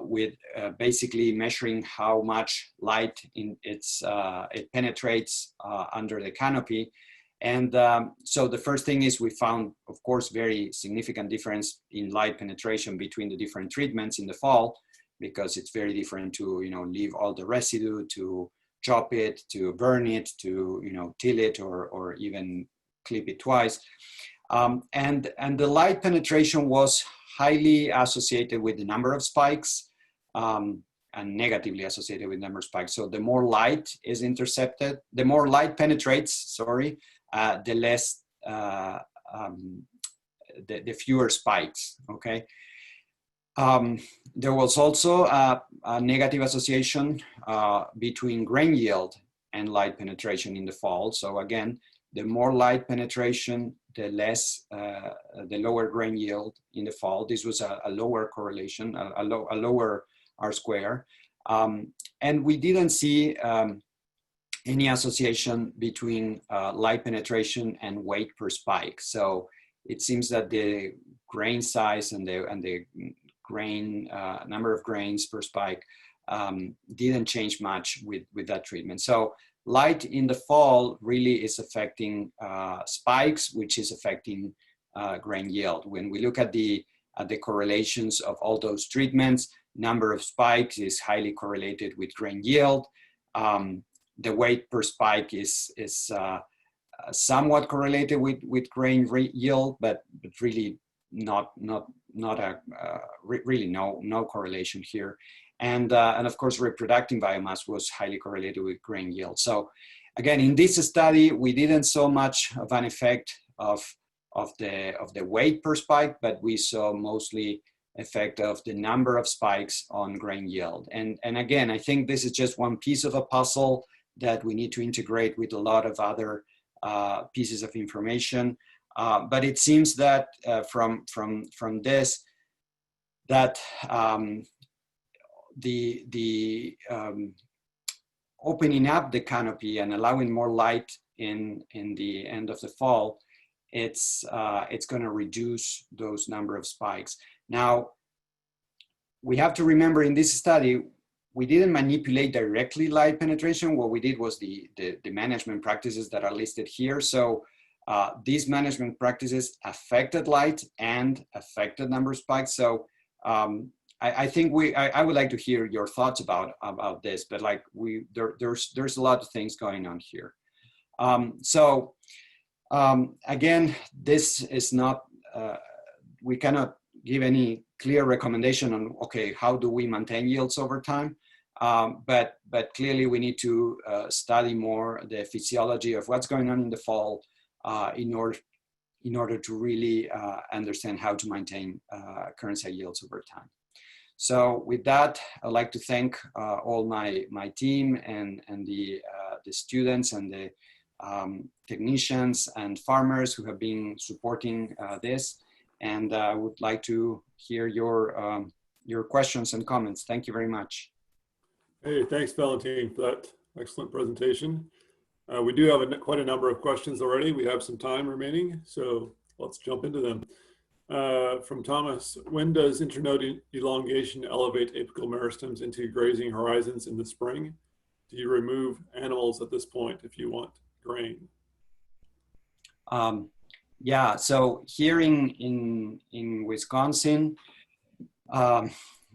with basically measuring how much light it penetrates under the canopy. And so the first thing is we found, of course, very significant difference in light penetration between the different treatments in the fall, because it's very different to leave all the residue, to chop it, to burn it, to till it, or even clip it twice. And the light penetration was highly associated with the number of spikes, and negatively associated with number of spikes. So the more light is intercepted, the more light penetrates, sorry, the less, the fewer spikes, okay? There was also a negative association between grain yield and light penetration in the fall. So again, the more light penetration, the lower grain yield in the fall. This was a lower correlation, a lower R square. And we didn't see any association between light penetration and weight per spike. So it seems that the grain size and the grain number of grains per spike didn't change much with that treatment. So light in the fall really is affecting spikes, which is affecting grain yield. When we look at the correlations of all those treatments, number of spikes is highly correlated with grain yield. The weight per spike is somewhat correlated with grain yield, but really not really no correlation here. And of course, reproductive biomass was highly correlated with grain yield. So again, in this study, we didn't saw much of an effect of the weight per spike, but we saw mostly effect of the number of spikes on grain yield. And again, I think this is just one piece of a puzzle that we need to integrate with a lot of other pieces of information. But it seems that from this, that the opening up the canopy and allowing more light in the end of the fall, it's going to reduce those number of spikes. Now, we have to remember in this study, we didn't manipulate directly light penetration. What we did was the management practices that are listed here. So these management practices affected light and affected number of spikes. So I think I would like to hear your thoughts about this, but like there's a lot of things going on here. Again, this is not, we cannot give any clear recommendation on, okay, how do we maintain yields over time? But clearly we need to study more the physiology of what's going on in the fall in order to really understand how to maintain Kernza yields over time. So with that, I'd like to thank all my team and the students and the technicians and farmers who have been supporting this. And I would like to hear your questions and comments. Thank you very much. Hey, thanks, Valentin, for that excellent presentation. We do have quite a number of questions already. We have some time remaining, so let's jump into them. From Thomas, when does internode elongation elevate apical meristems into grazing horizons in the spring? Do you remove animals at this point if you want grain? Yeah, so here in Wisconsin,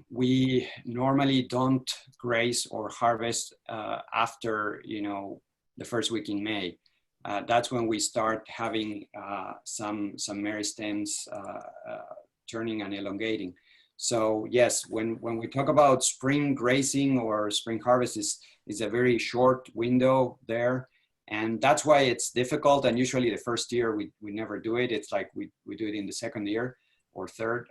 we normally don't graze or harvest after, the first week in May. That's when we start having some meristems turning and elongating. So yes, when we talk about spring grazing or spring harvest, is a very short window there. And that's why it's difficult. And usually the first year we never do it. It's like we do it in the second year or third,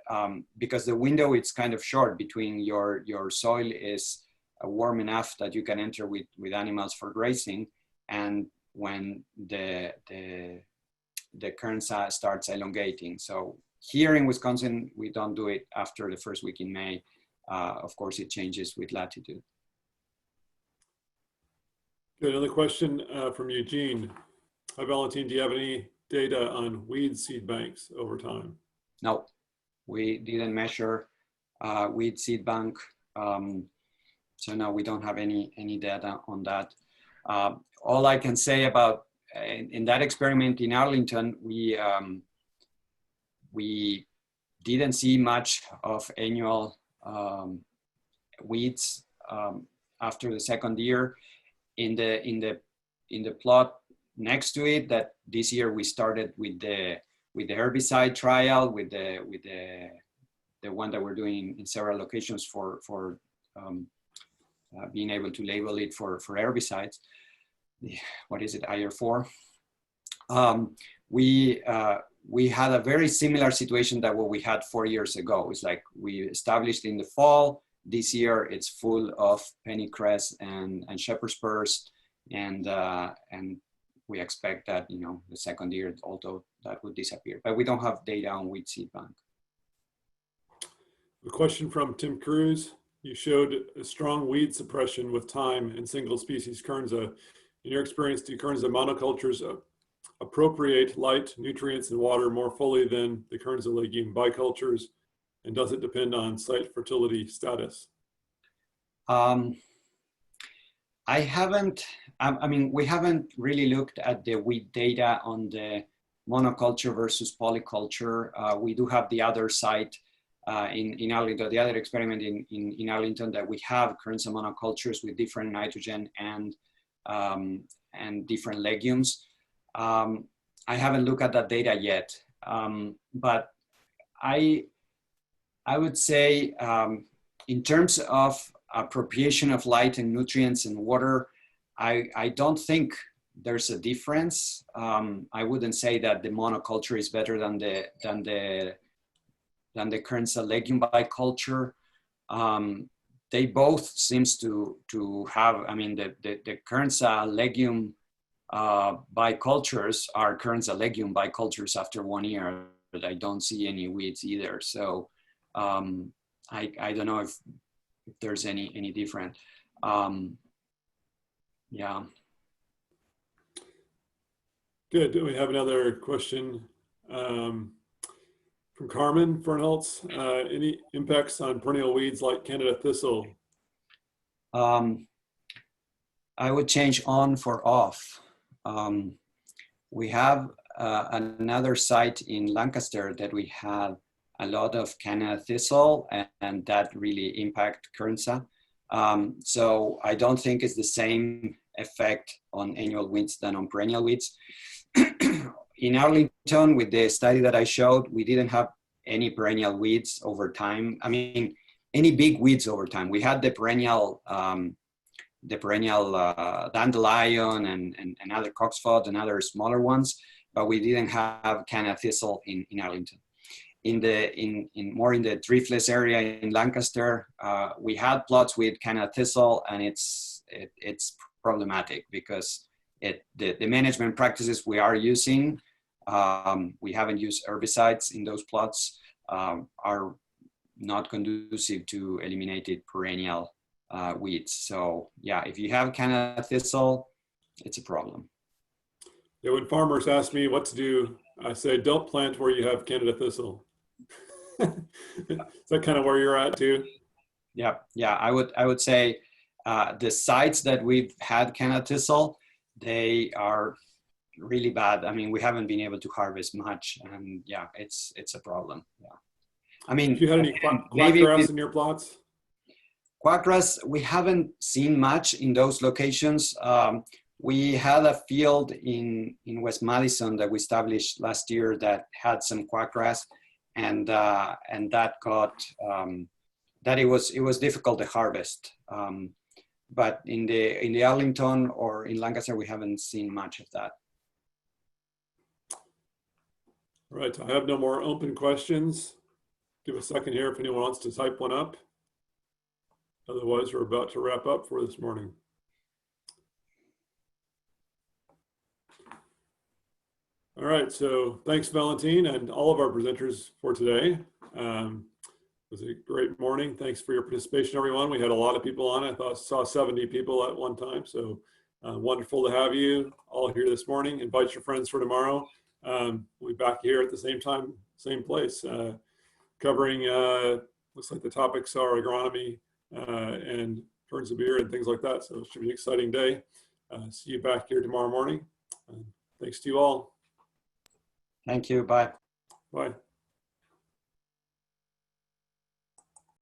because the window it's kind of short between your soil is warm enough that you can enter with animals for grazing, and when the Kernza starts elongating. So here in Wisconsin, we don't do it after the first week in May. Of course, it changes with latitude. Good. Another question from Eugene. Hi, Valentin. Do you have any data on weed seed banks over time? No, we didn't measure weed seed bank. So no, we don't have any data on that. All I can say about in that experiment in Arlington, we didn't see much of annual weeds after the second year. In the plot next to it, that this year we started with the herbicide trial with the one that we're doing in several locations for being able to label it for herbicides. What is it, IR4? We had a very similar situation that what we had 4 years ago. It's like we established in the fall. This year it's full of pennycress and shepherd's purse, and we expect that the second year, although that would disappear, but we don't have data on weed seed bank. A question from Tim Cruz. You showed a strong weed suppression with thyme and single species Kernza. In your experience, do Kernza monocultures appropriate light, nutrients, and water more fully than the Kernza legume bicultures? And does it depend on site fertility status? I haven't, I mean, we haven't really looked at the wheat data on the monoculture versus polyculture. We do have the other site in Arlington, the other experiment in Arlington, that we have Kernza monocultures with different nitrogen and different legumes. I haven't looked at that data yet, but I would say in terms of appropriation of light and nutrients and water, I don't think there's a difference. I wouldn't say that the monoculture is better than the Kernza legume biculture. They both seems to have, I mean, the Kernza legume bicultures are Kernza legume bicultures after 1 year, but I don't see any weeds either. So I don't know if there's any different. Yeah. Good. We have another question from Carmen Fernholz. Any impacts on perennial weeds like Canada thistle? I would change on for off. We have another site in Lancaster that we have a lot of Canada thistle, and that really impact Kernza. So I don't think it's the same effect on annual weeds than on perennial weeds. In Arlington, with the study that I showed, we didn't have any perennial weeds over time. I mean, any big weeds over time. We had the perennial dandelion and other cocksfoot and other smaller ones, but we didn't have Canada thistle in Arlington. More in the driftless area in Lancaster, we had plots with Canada thistle, and it's problematic because the management practices we are using, we haven't used herbicides in those plots, are not conducive to eliminated perennial weeds. So yeah, if you have Canada thistle, it's a problem. Yeah, when farmers ask me what to do, I say, don't plant where you have Canada thistle. Is that kind of where you're at too? Yeah, I would say the sites that we've had Canada thistle, they are really bad. I mean, we haven't been able to harvest much, and yeah, it's a problem. Yeah, I mean, if you had any quackgrass in your plots? Quackgrass, we haven't seen much in those locations. We had a field in West Madison that we established last year that had some quackgrass, and that got that it was difficult to harvest. But in the Arlington or in Lancaster, we haven't seen much of that. All right, I have no more open questions. Give a second here if anyone wants to type one up. Otherwise, we're about to wrap up for this morning. All right, so thanks, Valentin, and all of our presenters for today. It was a great morning. Thanks for your participation, everyone. We had a lot of people on. I saw 70 people at one time, so wonderful to have you all here this morning. Invite your friends for tomorrow. We'll be back here at the same time, same place, covering, looks like the topics are agronomy and Kernza beer and things like that. So it should be an exciting day. See you back here tomorrow morning. Thanks to you all. Thank you. Bye. Bye.